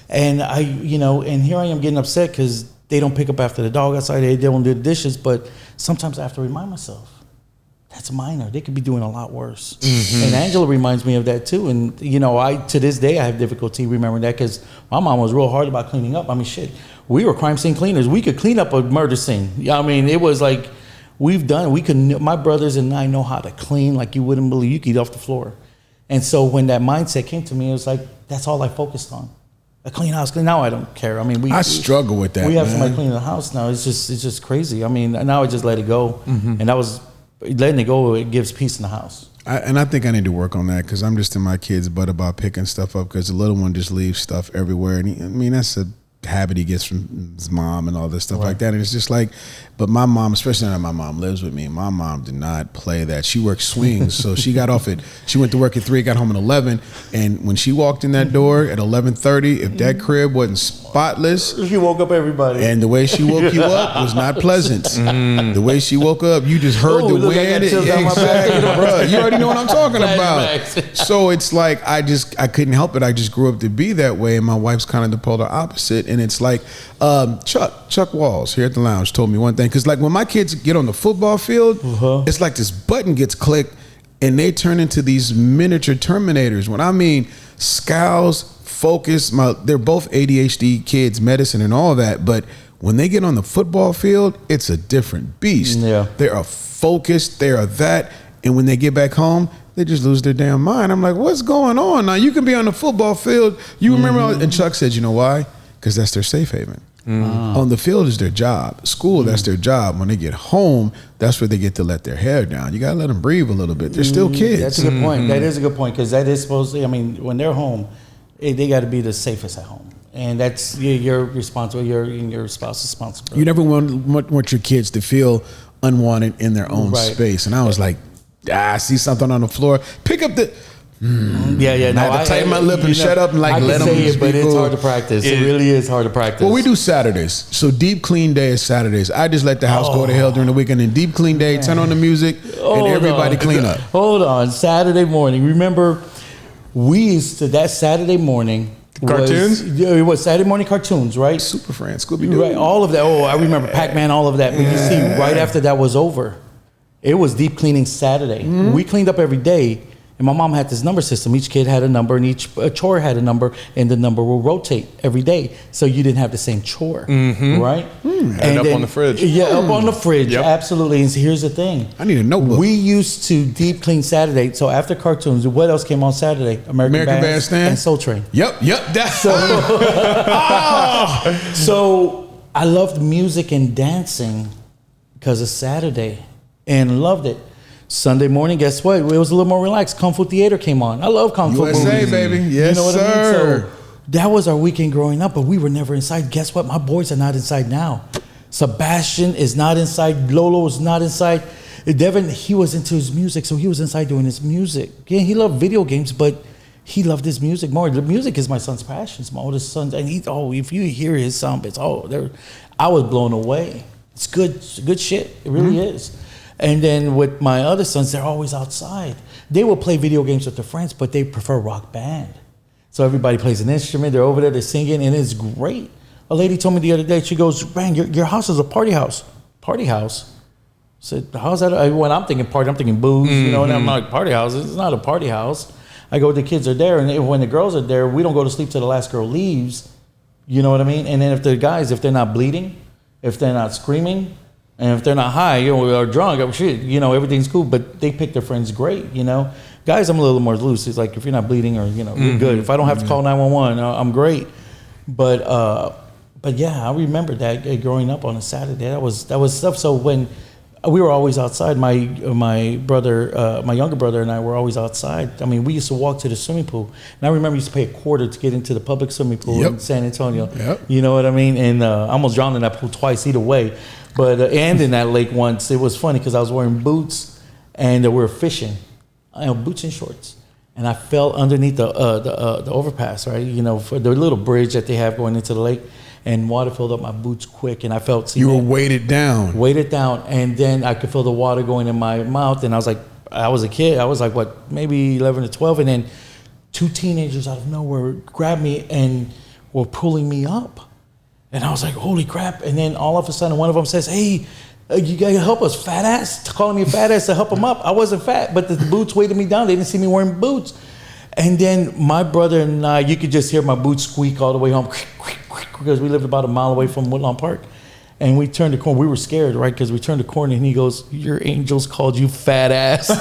And and here I am getting upset because they don't pick up after the dog outside, they don't do the dishes, but sometimes I have to remind myself, that's minor. They could be doing a lot worse. And Angela reminds me of that too. And to this day, I have difficulty remembering that because my mom was real hard about cleaning up. I mean, shit, we were crime scene cleaners. We could clean up a murder scene. I mean, it was like my brothers and I know how to clean like you wouldn't believe. You could eat off the floor. And so when that mindset came to me, it was like, that's all I focused on. A clean house. Now I don't care. I mean, I struggle with that. We have somebody cleaning the house now. It's just crazy. I mean, now I just let it go. And that was, letting it go, it gives peace in the house. I think I need to work on that because I'm just in my kid's butt about picking stuff up because the little one just leaves stuff everywhere. And that's a habit he gets from his mom and all this stuff like that. And it's just like, but my mom, especially now my mom lives with me, my mom did not play that. She works swings. So she went to work at 3, got home at 11. And when she walked in that door at 11:30, if that crib wasn't spotless. She woke up everybody. And the way she woke you up was not pleasant. The way she woke up, you just heard the wind. Exactly, bro. You already know what I'm talking about. So it's like, I couldn't help it. I just grew up to be that way. And my wife's kind of the polar opposite. And it's like, Chuck Walls here at the lounge told me one thing. Because like when my kids get on the football field, it's like this button gets clicked and they turn into these miniature Terminators. When I mean scowls, focus, they're both ADHD kids, medicine and all that. But when they get on the football field, it's a different beast. Yeah. They are focused. They are that. And when they get back home, they just lose their damn mind. I'm like, what's going on? Now you can be on the football field. You remember, and Chuck said, you know why? Because that's their safe haven. On the field is their job. School, that's their job. When they get home, that's where they get to let their hair down. You got to let them breathe a little bit. They're still kids. That's a good point. That is a good point because that is supposedly, I mean, when they're home, they got to be the safest at home. And that's you're responsible. Your spouse's responsibility. You never want your kids to feel unwanted in their own space. And I was like, I see something on the floor. Pick up the... Yeah. No, I had to tighten my lip and shut up and like let them say it, but cool. it's hard to practice. It really is hard to practice. Well, we do Saturdays. So deep clean day is Saturdays. I just let the house go to hell during the weekend. And deep clean day, turn on the music and everybody clean up. Hold on. Saturday morning. Remember, we used to, that Saturday morning... Cartoons? It was Saturday morning cartoons, right? Super Friends, Scooby-Doo. Right, all of that. Oh, I remember Pac-Man, all of that. But you see, right after that was over, it was deep cleaning Saturday. We cleaned up every day. And my mom had this number system. Each kid had a number, and each chore had a number, and the number will rotate every day. So you didn't have the same chore, right? And up on the fridge. Yeah, up on the fridge, Yep. absolutely. And so here's the thing. I need a notebook. We used to deep clean Saturday. So after cartoons, what else came on Saturday? American Bandstand and Soul Train. Yep. That's So I loved music and dancing because of Saturday, and loved it. Sunday morning, guess what? It was a little more relaxed. Kung Fu Theater came on. I love Kung Fu USA, movies. baby. Yes, you know what sir. I mean? So that was our weekend growing up, but we were never inside. Guess what? My boys are not inside now. Sebastian is not inside. Lolo is not inside. Devin, he was into his music, so he was inside doing his music. Yeah, he loved video games, but he loved his music more. The music is my son's passion. It's my oldest son, and if you hear his sound, I was blown away. It's good shit. It really is. And then with my other sons, they're always outside. They will play video games with their friends, but they prefer rock band. So everybody plays an instrument. They're over there, they're singing, and it's great. A lady told me the other day, she goes, "Man, your house is a party house." Party house? I said, how's that? When I'm thinking party, I'm thinking booze, you know, and I'm like, party house? It's not a party house. I go, the kids are there, and when the girls are there, we don't go to sleep till the last girl leaves. You know what I mean? And then if they're not bleeding, if they're not screaming, and if they're not high, or drunk, everything's cool. But they pick their friends great, Guys, I'm a little more loose. It's like if you're not bleeding, or you're good. If I don't have to call 911, I'm great. But yeah, I remember that growing up on a Saturday. That was stuff. So when we were always outside, my brother, my younger brother, and I were always outside. I mean, we used to walk to the swimming pool, and I remember we used to pay $0.25 to get into the public swimming pool in San Antonio. Yep. You know what I mean? And I almost drowned in that pool twice either way. But and in that lake once, it was funny because I was wearing boots and we were fishing, boots and shorts, and I fell underneath the overpass, right? For the little bridge that they have going into the lake, and water filled up my boots quick, and I felt you were weighted down, and then I could feel the water going in my mouth, and I was like, I was a kid, I was like maybe 11 or 12, and then two teenagers out of nowhere grabbed me and were pulling me up. And I was like, holy crap. And then all of a sudden, one of them says, hey, you got to help us, fat ass. Calling me a fat ass to help him up. I wasn't fat, but the boots weighted me down. They didn't see me wearing boots. And then my brother and I, you could just hear my boots squeak all the way home, because we lived about a mile away from Woodlawn Park. And we turned the corner. We were scared, right? Because we turned the corner, and he goes, your angels called you fat ass.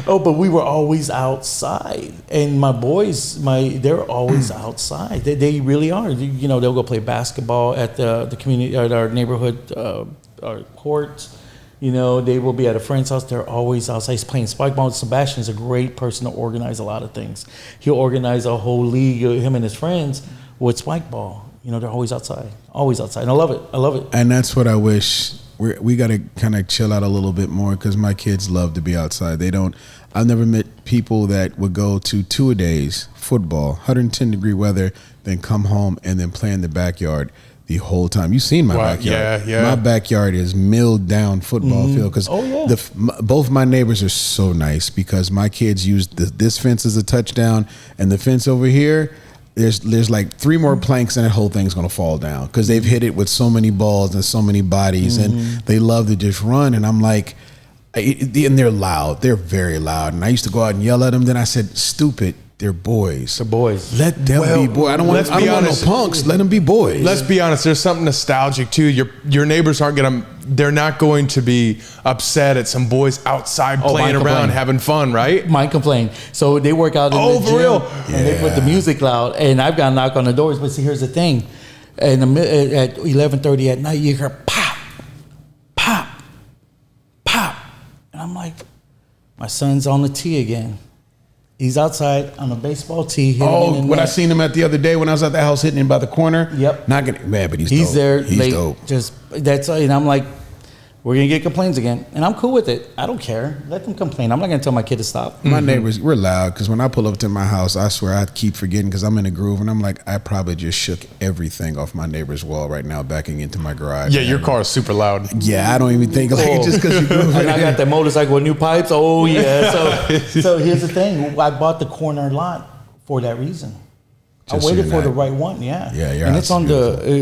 Oh, but we were always outside, and my boys, they're always outside. They really are. They'll go play basketball at the community, at our neighborhood our courts. They will be at a friend's house. They're always outside. He's playing spike ball. Sebastian's a great person to organize a lot of things. He'll organize a whole league, him and his friends, with spike ball. They're always outside, and I love it. And that's what I wish. We got to kind of chill out a little bit more, because my kids love to be outside. I've never met people that would go to 2-a-days, football, 110-degree weather, then come home and then play in the backyard the whole time. You've seen my backyard. Yeah. My backyard is milled down football field, because both my neighbors are so nice, because my kids use this fence as a touchdown, and the fence over here, there's like 3 more planks and that whole thing's going to fall down, because they've hit it with so many balls and so many bodies, and they love to just run. And I'm like, and they're loud. They're very loud. And I used to go out and yell at them. Then I said, stupid. They're boys. They're boys. Let them be boys. I don't want no punks. Let them be boys. Let's be honest. There's something nostalgic too. Your neighbors they're not going to be upset at some boys outside playing around, having fun, right? Might complain. So they work out in the gym, real? And they put the music loud. And I've got to knock on the doors. But see, here's the thing. At 11:30 at night, you hear pop, pop, pop. And I'm like, my son's on the tee again. He's outside on a baseball tee. I seen him at the other day when I was at the house hitting him by the corner. Yep. Not getting mad, but he's dope. There. He's dope. And I'm like, we're going to get complaints again. And I'm cool with it. I don't care. Let them complain. I'm not going to tell my kid to stop. My neighbors, we're loud, because when I pull up to my house, I swear I keep forgetting, because I'm in a groove, and I'm like, I probably just shook everything off my neighbor's wall right now backing into my garage. Yeah, your car is super loud. Yeah, I don't even think just because you groove. And I got that motorcycle with new pipes. Oh, yeah. So here's the thing. I bought the corner lot for that reason. I waited for the right one, yeah. Yeah, yeah. And it's on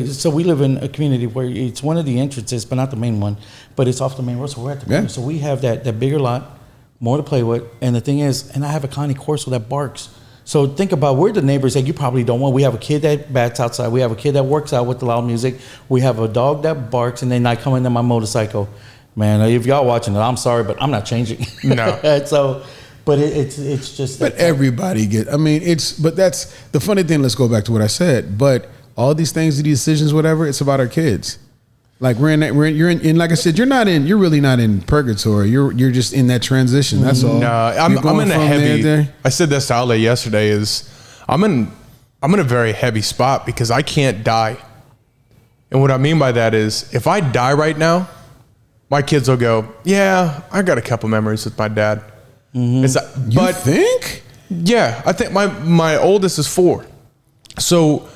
so we live in a community where it's one of the entrances, but not the main one, but it's off the main road, so we're at the corner. So we have that bigger lot, more to play with. And the thing is, and I have a Connie Corso that barks. So think about, we're the neighbors that you probably don't want. We have a kid that bats outside. We have a kid that works out with the loud music. We have a dog that barks, and then I come into my motorcycle. Man, if y'all watching it, I'm sorry, but I'm not changing. No. So, but it's just. But everybody but that's the funny thing. Let's go back to what I said. But all these things, these decisions, whatever, it's about our kids. Like you're in, like I said, you're really not in purgatory. You're just in that transition. That's all. No, I'm in a heavy. I said this to Ale yesterday. I'm in a very heavy spot because I can't die. And what I mean by that is, if I die right now, my kids will go, yeah, I got a couple memories with my dad. Mm-hmm. You think? Yeah, I think my oldest is 4. So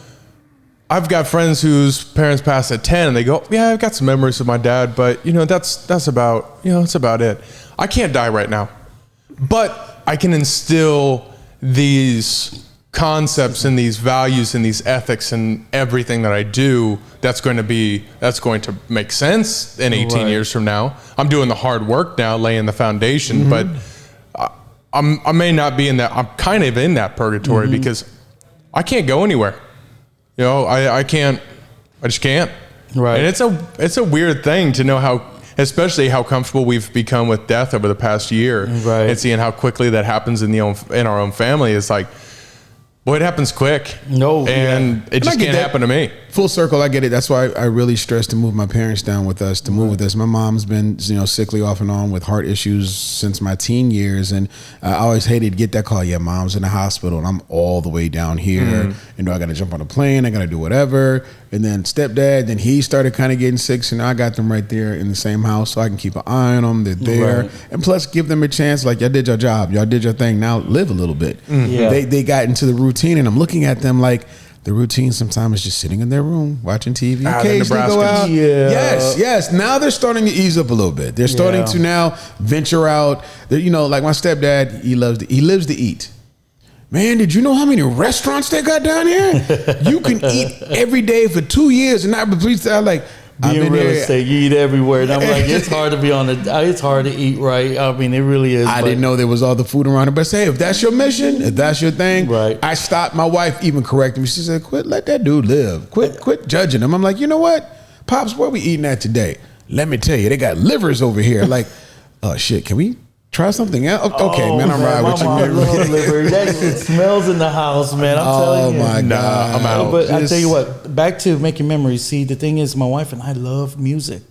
I've got friends whose parents passed at 10, and they go, yeah, I've got some memories with my dad, but that's about it. I can't die right now, but I can instill these concepts and these values and these ethics and everything that I do. That's going to make sense in 18 years from now. I'm doing the hard work now, laying the foundation, but I may not be in that. I'm kind of in that purgatory because I can't go anywhere. I just can't. Right. And it's a weird thing to know especially how comfortable we've become with death over the past year. Right. And seeing how quickly that happens in our own family. It's like, boy, it happens quick. It just can't happen to me. Full circle, I get it. That's why I really stress to move my parents down with us, to move with us. My mom's been, sickly off and on with heart issues since my teen years, and I always hated to get that call. Yeah, mom's in the hospital, and I'm all the way down here. I got to jump on a plane. I got to do whatever. And then stepdad, then he started kind of getting sick, so now I got them right there in the same house, so I can keep an eye on them. They're there, and plus give them a chance. Like, y'all did your job, y'all did your thing. Now live a little bit. Yeah. They got into the routine, and I'm looking at them like. The routine sometimes is just sitting in their room, watching TV. Occasionally go out. Yeah. Yes. Now they're starting to ease up a little bit. They're starting to now venture out. Like my stepdad, he lives to eat. Man, did you know how many restaurants they got down here? You can eat every day for 2 years and not be like. Being real estate, you eat everywhere, and I'm like, it's hard to be it's hard to eat right. I mean, it really is. I didn't know there was all the food around it, but say if that's your mission, if that's your thing, right? I stopped. My wife even corrected me. She said, "Quit, let that dude live. Quit judging him." I'm like, you know what, Pops, where we eating at today? Let me tell you, they got livers over here. Like, oh shit, can we try something else? Okay, man, I'm right with you. My mom loves liver. That shit smells in the house, man. I'm telling you. Oh my God, I'm out. But I tell you what, back to making memories. See, the thing is, my wife and I love music.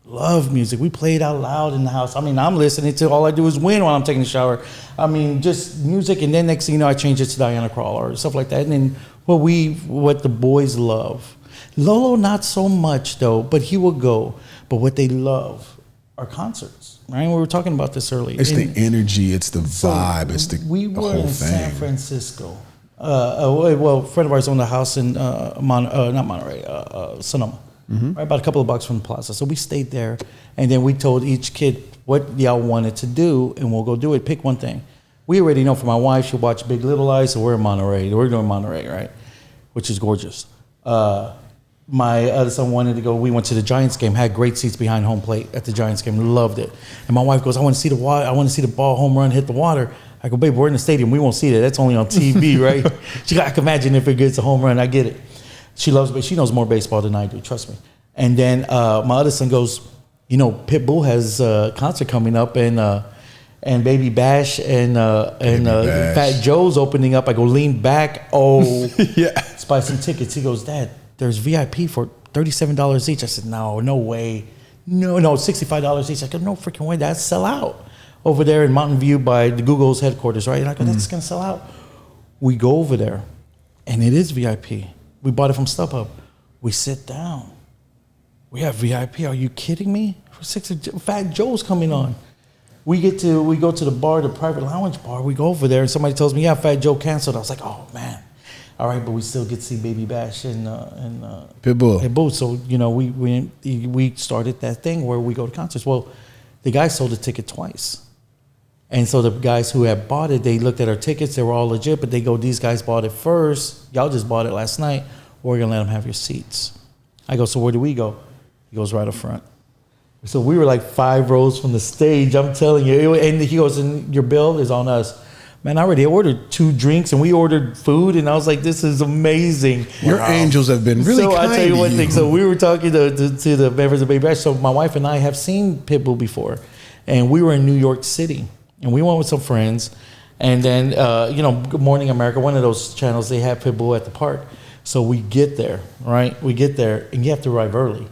We play it out loud in the house. I mean, I'm listening to, all I do is win while I'm taking a shower. I mean, just music, and then next thing you know, I change it to Diana Krall or stuff like that. And then what the boys love. Lolo, not so much though, but he will go. But what they love are concerts. Right, we were talking about this earlier. It's the energy, it's the vibe, it's the we were whole in thing. San Francisco. A friend of ours owned a house in Sonoma, right about a couple of blocks from the plaza. So we stayed there, and then we told each kid what y'all wanted to do, and we'll go do it. Pick one thing. We already know for my wife, she'll watch Big Little Lies, so we're in Monterey. We're doing Monterey, right, which is gorgeous. My other son wanted to go. We went to the Giants game, had great seats behind home plate at the Giants game, loved it. And my wife goes, I want to see the water. I want to see the ball home run hit the water. I go, babe, we're in the stadium. We won't see that. That's only on TV, right? She goes, I can imagine if it gets a home run. I get it. She knows more baseball than I do, trust me. And then my other son goes, Pitbull has a concert coming up, and Baby Bash and Fat Joe's opening up. I go, lean back. Oh, yeah. Let's buy some tickets. He goes, Dad, there's VIP for $37 each. I said, no way. No, $65 each. I go, no freaking way. That's sell out over there in Mountain View by the Google's headquarters, right? And I go, that's going to sell out. We go over there, and it is VIP. We bought it from StubHub. We sit down. We have VIP. Are you kidding me? Fat Joe's coming on. We go to the bar, the private lounge bar. We go over there, and somebody tells me, yeah, Fat Joe canceled. I was like, oh, man. All right, but we still get to see Baby Bash and Pitbull. So we started that thing where we go to concerts. Well, the guy sold a ticket twice, and so the guys who had bought it, they looked at our tickets. They were all legit, but they go, these guys bought it first. Y'all just bought it last night. We're gonna let them have your seats. I go, so where do we go? He goes, right up front. So we were like 5 rows from the stage. I'm telling you. And he goes, and your bill is on us. Man, I already ordered 2 drinks and we ordered food, and I was like, this is amazing. Your angels have been really kind. So I tell you one thing. So we were talking to the members of Baby Bash. So my wife and I have seen Pitbull before, and we were in New York City, and we went with some friends, and then Good Morning America, one of those channels, they have Pitbull at the park. So we get there, right? We get there, and you have to arrive early,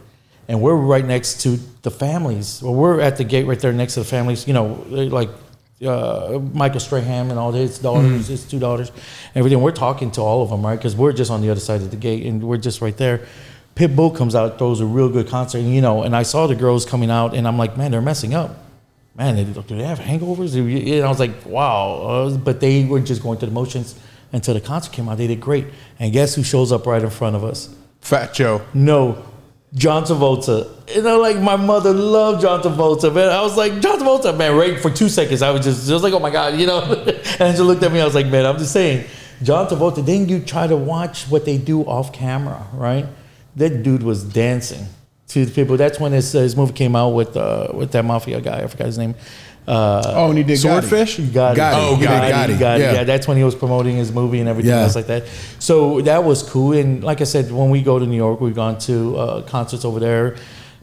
and we're right next to the families. Well, we're at the gate right there next to the families. Like. Michael Strahan and all his daughters, his 2 daughters, everything. We're talking to all of them, right? Because we're just on the other side of the gate, and we're just right there. Pitbull comes out, throws a real good concert, and I saw the girls coming out, and I'm like, man, they're messing up. Man, do they have hangovers? And I was like, wow. But they were just going through the motions until the concert came out. They did great. And guess who shows up right in front of us? Fat Joe. No. John Travolta. Like my mother loved John Travolta, man. I was like, John Travolta, man, right for 2 seconds. I was just like, oh my God, And she looked at me, I was like, man, I'm just saying, John Travolta, then you try to watch what they do off camera, right? That dude was dancing to the people. That's when his movie came out with that mafia guy. I forgot his name. And he did Swordfish? Gotti. Yeah, that's when he was promoting his movie and everything else like that. So that was cool. And like I said, when we go to New York, we've gone to concerts over there.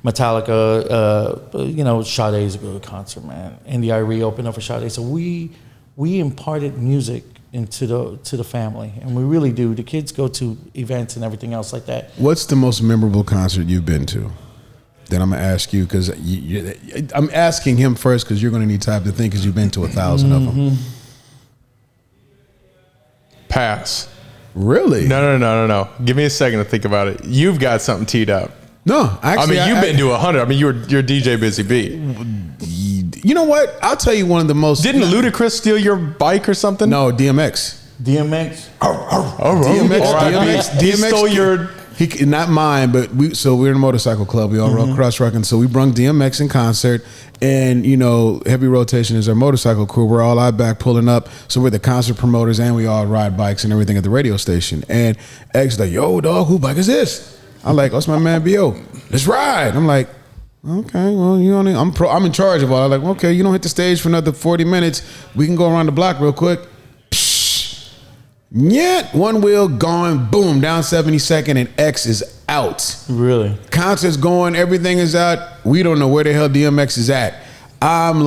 Metallica, Sade is a good concert, man. NDIRE opened up for Sade. So we imparted music into the family, and we really do. The kids go to events and everything else like that. What's the most memorable concert you've been to? Then I'm gonna ask you, because I'm asking him first because you're gonna need time to think, because you've been to 1,000 of them. Pass. Really? No. Give me a second to think about it. You've got something teed up. No, actually, you've been to 100. I mean, you're DJ Busy Bee. You know what? I'll tell you one of the most. Didn't Ludacris steal your bike or something? No, DMX. DMX. He stole your. Not mine, but we're in a motorcycle club. We all run cross-rucking. So we brung DMX in concert, and Heavy Rotation is our motorcycle crew. We're all out back pulling up. So we're the concert promoters, and we all ride bikes and everything at the radio station. And X like, yo, dog, who bike is this? I'm like, oh, it's my man B.O. Let's ride. I'm like, okay, well, I'm in charge of all. I'm like, okay, you don't hit the stage for another 40 minutes. We can go around the block real quick. Yeah, one wheel gone, boom, down 72nd, and X is out. Really? Concert's going, everything is out. We don't know where the hell DMX is at. I'm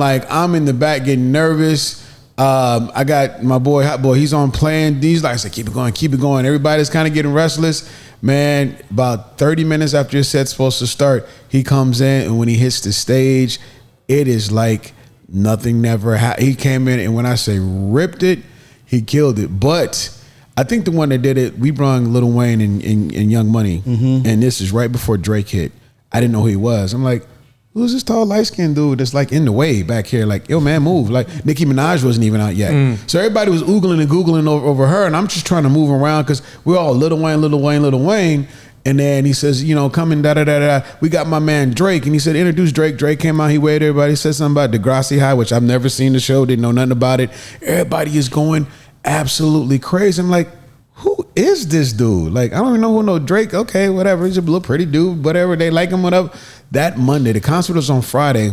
in the back getting nervous. I got my boy, Hot Boy, he's on playing. These lights like, keep it going. Everybody's kind of getting restless. Man, about 30 minutes after your set's supposed to start, he comes in, and when he hits the stage, it is like nothing never happened. He came in, and when I say ripped it, he killed it. But I think the one that did it, we brought Lil Wayne and Young Money, and this is right before Drake hit. I didn't know who he was. I'm like, who's this tall, light-skinned dude that's like in the way back here? Like, yo, man, move. Like, Nicki Minaj wasn't even out yet. So everybody was oogling and googling over her, and I'm just trying to move around because we're all Lil Wayne. And then he says, coming, da-da-da-da. We got my man Drake, and he said, introduce Drake. Drake came out, he waved everybody, said something about Degrassi High, which I've never seen the show, didn't know nothing about it. Everybody is going absolutely crazy. I'm like, who is this dude? Like, I don't even know who know Drake. Okay, whatever. He's a little pretty dude, whatever. They like him, whatever. That Monday, the concert was on Friday.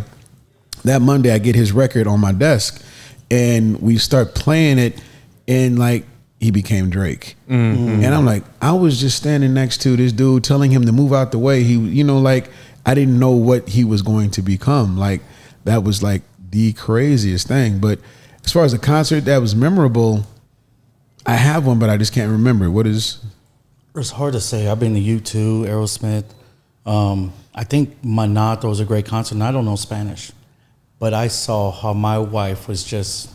That Monday, I get his record on my desk, and we start playing it, and like, he became Drake. And I'm like, I was just standing next to this dude telling him to move out the way. He, I didn't know what he was going to become. Like, that was like the craziest thing. But as far as a concert that was memorable, I have one, but I just can't remember. What is? It's hard to say. I've been to U2, Aerosmith. I think Manato was a great concert, and I don't know Spanish. But I saw how my wife was just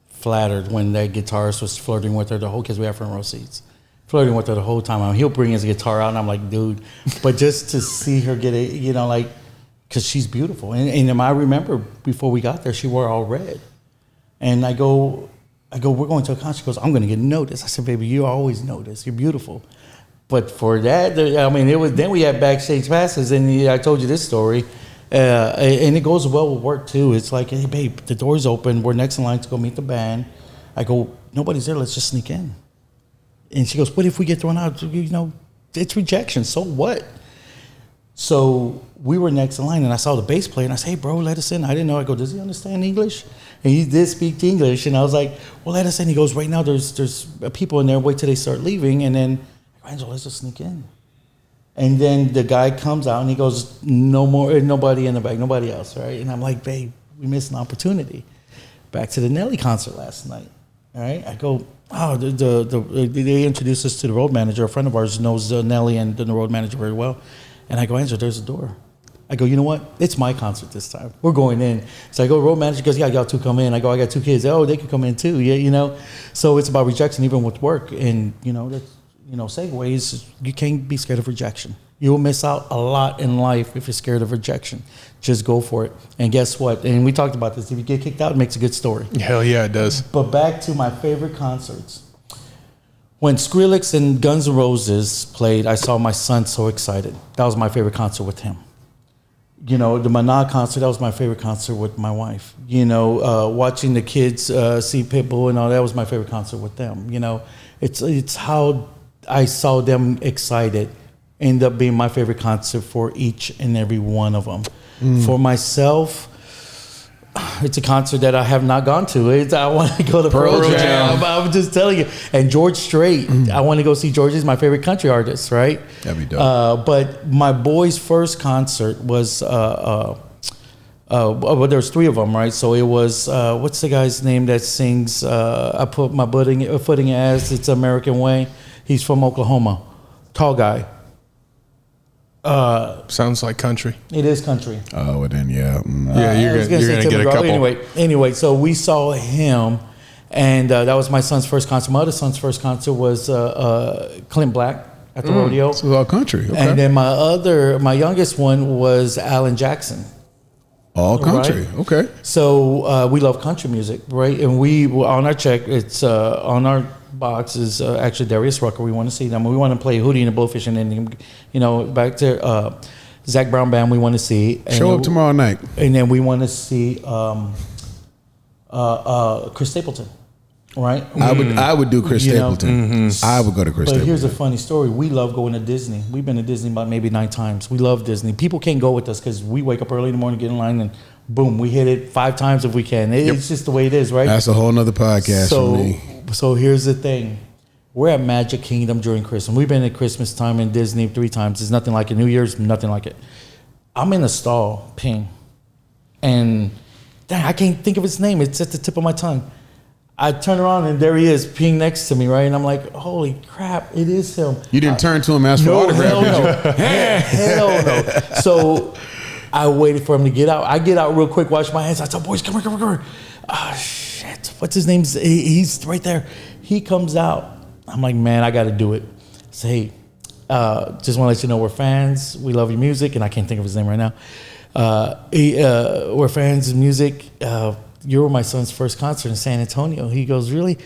flattered when that guitarist was flirting with her the whole, because we have front row seats, flirting with her the whole time. I mean, he'll bring his guitar out, and I'm like, dude. But just to see her get it, because she's beautiful. And I remember before we got there, she wore all red. And I go, we're going to a concert. She goes, I'm going to get noticed. I said, baby, you always notice. You're beautiful. But for that, I mean, it was. Then we had backstage passes, and I told you this story, and it goes well with work too. It's like, hey, babe, the door's open. We're next in line to go meet the band. I go, nobody's there. Let's just sneak in. And she goes, what if we get thrown out? It's rejection. So what? So we were next in line, and I saw the bass player, and I said, hey, bro, let us in. I didn't know. I go, does he understand English? And he did speak English, and I was like, well, let us in. He goes, right now there's people in there. Wait till they start leaving, and then, Angelo, let's just sneak in. And then the guy comes out, and he goes, no more, nobody in the back, nobody else, right? And I'm like, babe, we missed an opportunity. Back to the Nelly concert last night, all right? I go, oh, they introduced us to the road manager. A friend of ours knows Nelly and the road manager very well. And I go, Angela, there's a door. I go, you know what? It's my concert this time. We're going in. So I go, road manager goes, yeah, y'all two come in. I go, I got two kids. Oh, they could come in too. Yeah, you know. So it's about rejection, even with work. And, you know, that's, you know, segues, you can't be scared of rejection. You will miss out a lot in life if you're scared of rejection. Just go for it. And guess what? And we talked about this. If you get kicked out, it makes a good story. Hell yeah, it does. But back to my favorite concerts. When Skrillex and Guns N' Roses played, I saw my son so excited. That was my favorite concert with him. You know, the Maná concert, that was my favorite concert with my wife. You know, watching the kids see Pitbull and all that was my favorite concert with them. You know, it's how I saw them excited. Ended up being my favorite concert for each and every one of them. For myself, it's a concert that I have not gone to. I want to go to Pearl Jam. I'm just telling you. And George Strait, I want to go see George. He's my favorite country artist, right? That'd be dope. But my boy's first concert was, well, there's three of them, right? So it was, what's the guy's name that sings, I put my foot in your ass, it's American Way. He's from Oklahoma. Tall guy. Sounds like country. It is country. Oh, well then, yeah. Yeah, you're gonna get a couple. Anyway, so we saw him, and that was my son's first concert. My other son's first concert was Clint Black at the rodeo. So all country. Okay. And then my youngest one was Alan Jackson. All country. Right? Okay. So we love country music, right? And we on our check, it's on our box is actually Darius Rucker. We want to see them. We want to play Hootie and the Blowfish, and then, you know, back to Zach Brown Band. We want to see. And show up tomorrow night. And then we want to see Chris Stapleton, right? I would do Chris Stapleton. I would go to Chris Stapleton. But here's a funny story. We love going to Disney. We've been to Disney about maybe 9 times. We love Disney. People can't go with us because we wake up early in the morning, get in line, and boom, we hit it 5 times if we can. It's just the way it is, right? That's a whole nother podcast for me. So here's the thing. We're at Magic Kingdom during Christmas. We've been at Christmas time in Disney 3 times. There's nothing like it. New Year's, nothing like it. I'm in a stall, ping. And dang, I can't think of his name. It's at the tip of my tongue. I turn around and there he is, peeing next to me, right? And I'm like, holy crap, it is him. You didn't turn to him, ask for autograph, hell no. Hell no. So I waited for him to get out. I get out real quick, wash my hands. I tell boys, come here. Oh, shit. What's his name? He's right there. He comes out. I'm like, man, I got to do it. I say, hey, just want to let you know we're fans. We love your music. And I can't think of his name right now. We're fans of music. You were my son's first concert in San Antonio. He goes, really?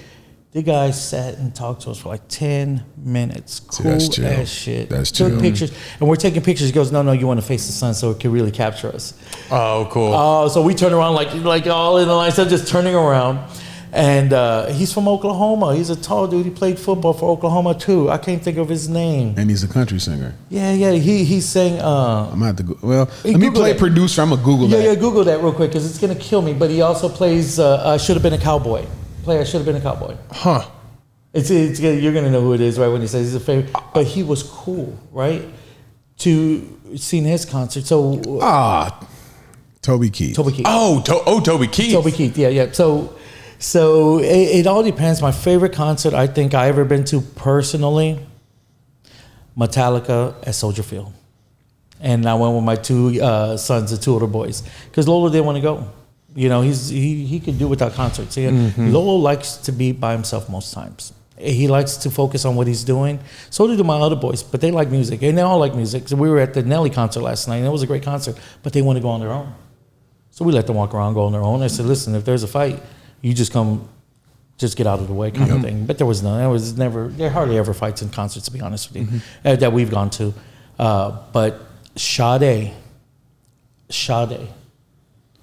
The guy sat and talked to us for like 10 minutes. Cool as shit. That's chill. Took pictures. And we're taking pictures. He goes, no, you want to face the sun so it can really capture us. Oh, cool. So we turn around like all in the line. So just turning around. And he's from Oklahoma. He's a tall dude. He played football for Oklahoma too. I can't think of his name. And he's a country singer. Yeah. He sang. I'm gonna have to go. Well, let me play producer. I'm gonna Google that. Yeah, Google that real quick because it's gonna kill me. But he also plays. Should have been a cowboy. I should have been a cowboy. Huh. It's you're gonna know who it is right when he says he's a favorite. But he was cool, right? To seeing his concert. So Toby Keith. Oh, Toby Keith. Toby Keith. Yeah. So it all depends. My favorite concert I think I ever been to personally, Metallica at Soldier Field, and I went with my 2 sons, the 2 older boys, because Lolo didn't want to go. You know, he could do without concerts. Lolo likes to be by himself most times. He likes to focus on what he's doing. So do my other boys, but they like music, and they all like music. So we were at the Nelly concert last night, and it was a great concert, but they want to go on their own. So we let them walk around, go on their own. I said, listen, if there's a fight, you just come, just get out of the way kind of thing. But there was none. There hardly ever fights in concerts, to be honest with you, that we've gone to. But Sade.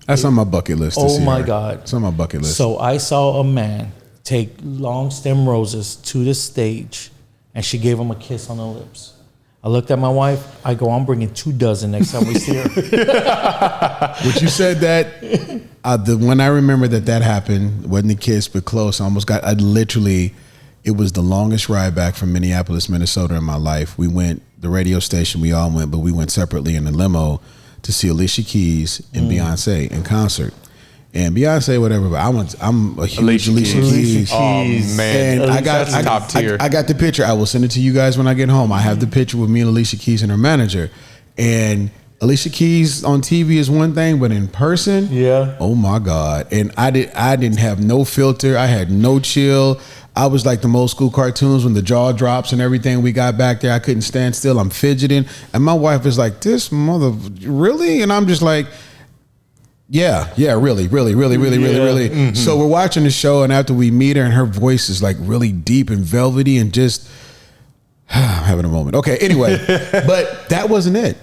That's on my bucket list this year. Oh, my God. It's on my bucket list. So I saw a man take long stem roses to the stage, and she gave him a kiss on the lips. I looked at my wife. I go, I'm bringing 24 next time we see her. But you said that, when I remember that happened, wasn't the kiss, but close. It was the longest ride back from Minneapolis, Minnesota in my life. We went, the radio station, we all went, but we went separately in the limo to see Alicia Keys and Beyonce in concert. And Beyonce, whatever, but I'm a huge Alicia Keys. Oh man, and that's top tier. I got the picture. I will send it to you guys when I get home. I have the picture with me and Alicia Keys and her manager. And Alicia Keys on TV is one thing, but in person, oh my God. And I didn't have no filter. I had no chill. I was like the old school cartoons when the jaw drops and everything. We got back there, I couldn't stand still. I'm fidgeting. And my wife is like, this mother, really? And I'm just like, yeah, really. Mm-hmm. So we're watching the show, and after we meet her, and her voice is like really deep and velvety and just, I'm having a moment. Okay, anyway, but that wasn't it.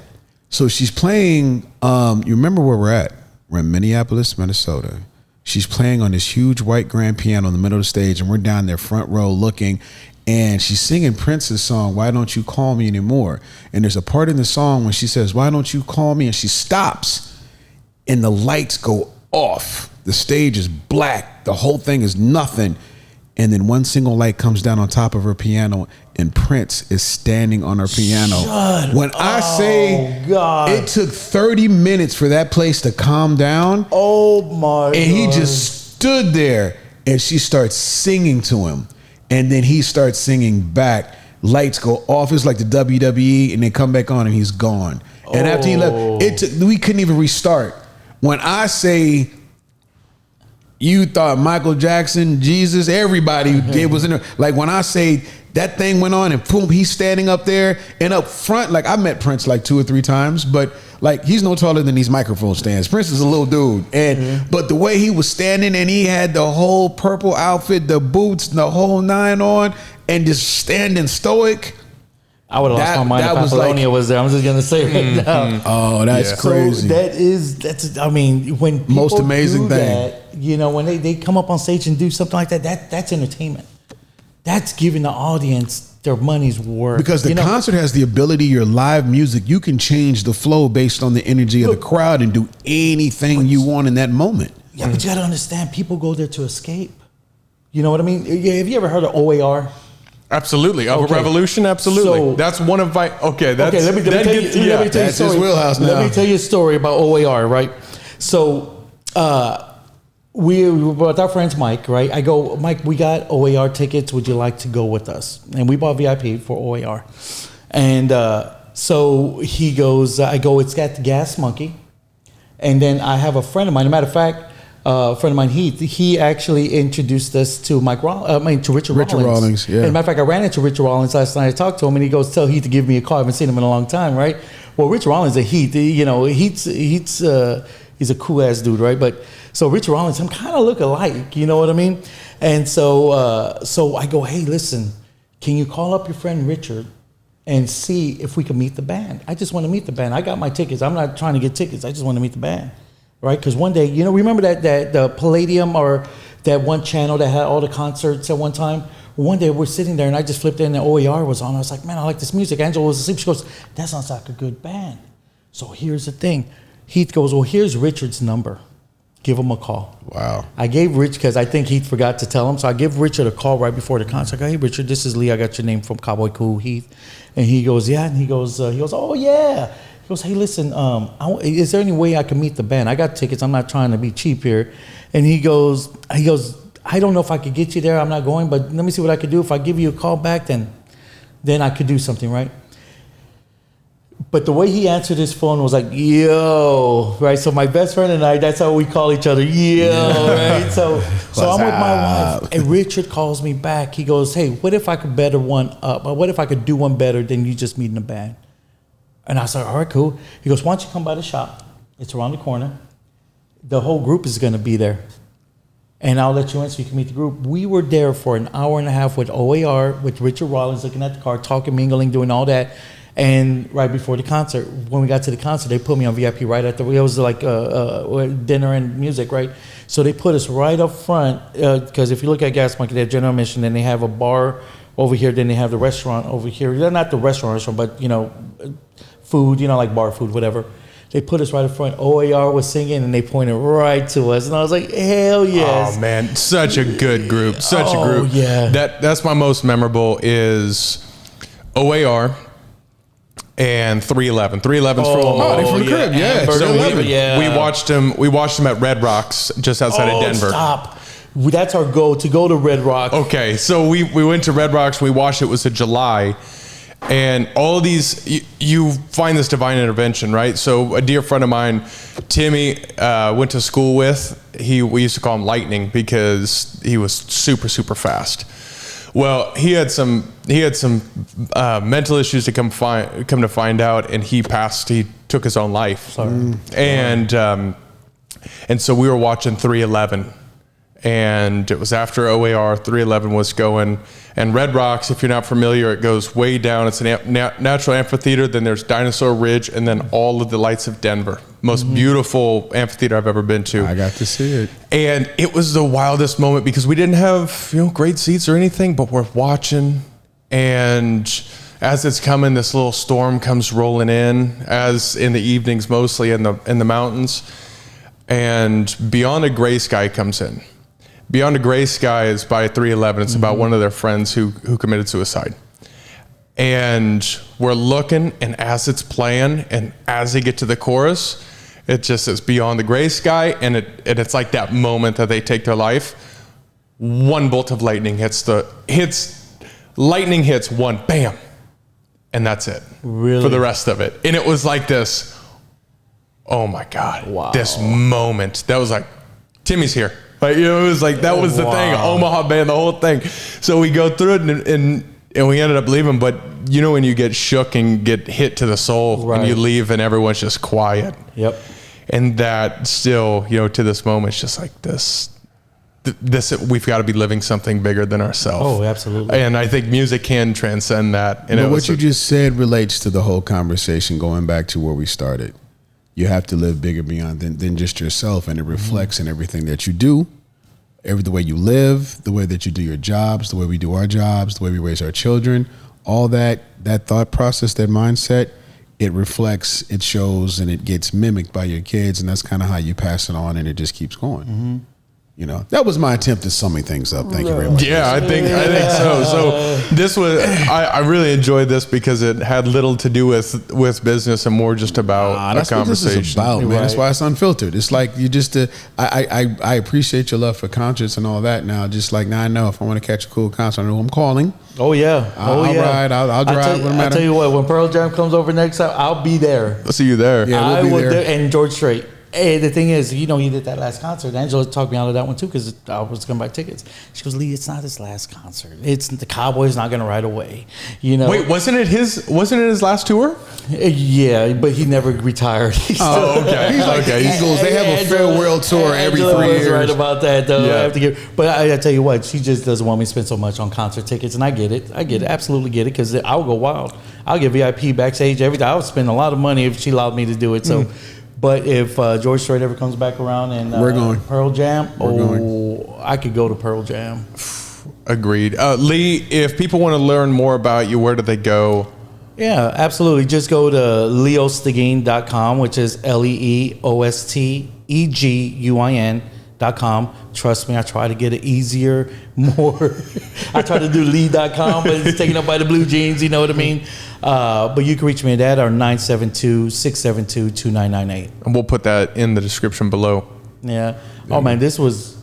So she's playing, you remember where we're at? We're in Minneapolis, Minnesota. She's playing on this huge white grand piano in the middle of the stage, and we're down there front row looking, and she's singing Prince's song, Why Don't You Call Me Anymore? And there's a part in the song when she says, why don't you call me? And she stops, and the lights go off. The stage is black. The whole thing is nothing. And then one single light comes down on top of her piano, and Prince is standing on her piano. I say, God, it took 30 minutes for that place to calm down. Oh my God. And he just stood there, and she starts singing to him. And then he starts singing back. Lights go off. It's like the WWE, and they come back on, and he's gone. And after he left, we couldn't even restart. When I say, you thought Michael Jackson, Jesus, everybody it was in there. Like when I say that thing went on and boom, he's standing up there and up front. Like I met Prince like 2 or 3 times, but like he's no taller than these microphone stands. Prince is a little dude. And but the way he was standing, and he had the whole purple outfit, the boots, the whole 9 on, and just standing stoic. I would have lost my mind if Apollonia was there. I'm just gonna say right now. Oh, that's crazy. So that's. I mean, when people most amazing do thing. That, you know, when they come up on stage and do something like that, that's entertainment. That's giving the audience their money's worth. Because the concert has the ability, your live music, you can change the flow based on the energy of the crowd and do anything you want in that moment. Yeah, but you got to understand, people go there to escape. You know what I mean? Have you ever heard of OAR? Absolutely. Of a revolution? Absolutely. So, that's one of my... Let me tell you a story. That's his wheelhouse now. Let me tell you a story about OAR, right? So, we were with our friends Mike, right? I go, Mike, we got OAR tickets. Would you like to go with us? And we bought VIP for OAR. And so he goes, I go, it's got the Gas Monkey. And then I have a friend of mine. As a matter of fact, a friend of mine, Heath, he actually introduced us to to Richard Rawlings. Yeah. As a matter of fact, I ran into Richard Rawlings last night. I talked to him, and he goes, tell Heath to give me a call. I haven't seen him in a long time, right? Well, Richard Rawlings is Heath. You know, he's a cool ass dude, right? But so Richard Rawlings, I'm kind of look alike. You know what I mean? And so so I go, hey, listen, can you call up your friend Richard and see if we can meet the band? I just want to meet the band. I got my tickets. I'm not trying to get tickets. I just want to meet the band. Right, because one day, you know, remember that the Palladium or that one channel that had all the concerts at one time? One day we're sitting there and I just flipped in and OAR was on. I was like, man, I like this music. Angela was asleep. She goes, that sounds like a good band. So here's the thing. Heath goes, well, here's Richard's number. Give him a call. Wow. I gave Rich, because I think Heath forgot to tell him. So I give Richard a call right before the concert. I go, hey, Richard, this is Lee. I got your name from Cowboy Cool, Heath. And he goes, yeah. And he goes, oh, yeah. He goes, hey, listen, is there any way I can meet the band? I got tickets. I'm not trying to be cheap here. And he goes, I don't know if I could get you there. I'm not going, but let me see what I could do. If I give you a call back, then I could do something, right? But the way he answered his phone was like, yo, right? So my best friend and I, that's how we call each other, yo, right? So I'm with my wife, and Richard calls me back. He goes, hey, what if I could better one up? Or what if I could do one better than you just meeting the band? And I was like, all right, cool. He goes, why don't you come by the shop? It's around the corner. The whole group is going to be there. And I'll let you in so you can meet the group. We were there for an hour and a half with OAR, with Richard Rawlings, looking at the car, talking, mingling, doing all that. And right before the concert, when we got to the concert, they put me on VIP right at it was like dinner and music, right? So they put us right up front, because if you look at Gas Monkey, they have general admission, then they have a bar over here. Then they have the restaurant over here. They're not the restaurant, but food, like bar food, whatever. They put us right in front. OAR was singing, and they pointed right to us, and I was like, "Hell yes!" Oh man, such a good group, such a group. Yeah, that's my most memorable is OAR and 311. 311's from Omaha. Oh, they're from the crib, yeah. So 311. we watched them at Red Rocks just outside of Denver. Stop. That's our goal, to go to Red Rock. Okay, so we went to Red Rocks. We watched it. It was in July. And all of these, you find this divine intervention, right? So a dear friend of mine, Timmy, went to school with. We used to call him Lightning because he was super, super fast. Well, he had some mental issues to come to find out, and he took his own life. Sorry. And so we were watching 311. And it was after OAR, 311 was going. And Red Rocks, if you're not familiar, it goes way down. It's a natural amphitheater. Then there's Dinosaur Ridge, and then all of the lights of Denver. Most beautiful amphitheater I've ever been to. I got to see it. And it was the wildest moment because we didn't have great seats or anything, but we're watching. And as it's coming, this little storm comes rolling in, as in the evenings mostly in the mountains. And Beyond a Gray Sky comes in. Beyond a Gray Sky is by 311. It's about one of their friends who committed suicide. And we're looking, and as it's playing, and as they get to the chorus, it just says Beyond the Gray Sky, and it's like that moment that they take their life. One bolt of lightning lightning hits one, bam, and that's it. Really? For the rest of it. And it was like this, oh my God, wow. This moment. That was like, Timmy's here. Like, it was like, that was the thing, Omaha band, the whole thing. So we go through it and we ended up leaving, but when you get shook and get hit to the soul, right. And you leave and everyone's just quiet. Yep. And that still, to this moment, it's just like this, we've got to be living something bigger than ourselves. Oh, absolutely. And I think music can transcend that. And but what you just said relates to the whole conversation, going back to where we started. You have to live bigger beyond than just yourself, and it reflects in everything that you do, the way you live, the way that you do your jobs, the way we do our jobs, the way we raise our children, all that thought process, that mindset, it reflects, it shows, and it gets mimicked by your kids, and that's kind of how you pass it on, and it just keeps going. Mm-hmm. That was my attempt to summing things up. Thank you very much. Yeah, I think so. So this was, I really enjoyed this because it had little to do with business and more just about a conversation. What this is about, man. Right. That's why it's unfiltered. It's like you just, I appreciate your love for concerts and all that. Now, just like now I know if I want to catch a cool concert, I know who I'm calling. Oh yeah. I'll ride. I'll drive. I'll tell you what. When Pearl Jam comes over next time, I'll be there. I'll see you there. Yeah, we'll be there. And George Strait. Hey, the thing is, he did that last concert. Angela talked me out of that one too because I was going to buy tickets. She goes, Lee, it's not his last concert. It's the Cowboys not going to ride away. Wait, wasn't it his last tour? Yeah, but he never retired. Oh, okay. He's like the Eagles. They have a farewell tour every 3 years. Right about that, though. Yeah. I have to give, but I tell you what, she just doesn't want me to spend so much on concert tickets, and I get it. Absolutely get it, because I'll go wild. I'll get VIP, backstage, everything. I would spend a lot of money if she allowed me to do it. So. But if George Strait ever comes back around and we're going. Pearl Jam, going. I could go to Pearl Jam. Agreed. Lee, if people want to learn more about you, where do they go? Yeah, absolutely. Just go to leosteguin.com, which is LeoSteguin.com. Trust me, I try to get it easier, more. I try to do Lee.com, but it's taken up by the blue jeans, you know what I mean? But you can reach me at that or 972-672-2998. And we'll put that in the description below. Yeah. Oh man, this was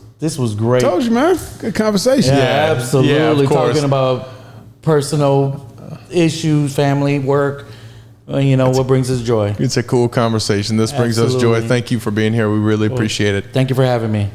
great. Told you, man. Good conversation. Yeah, absolutely. Yeah, of course. Talking about personal issues, family, work. What brings us joy. It's a cool conversation. This brings us joy. Absolutely. Thank you for being here. We really appreciate it. Thank you for having me.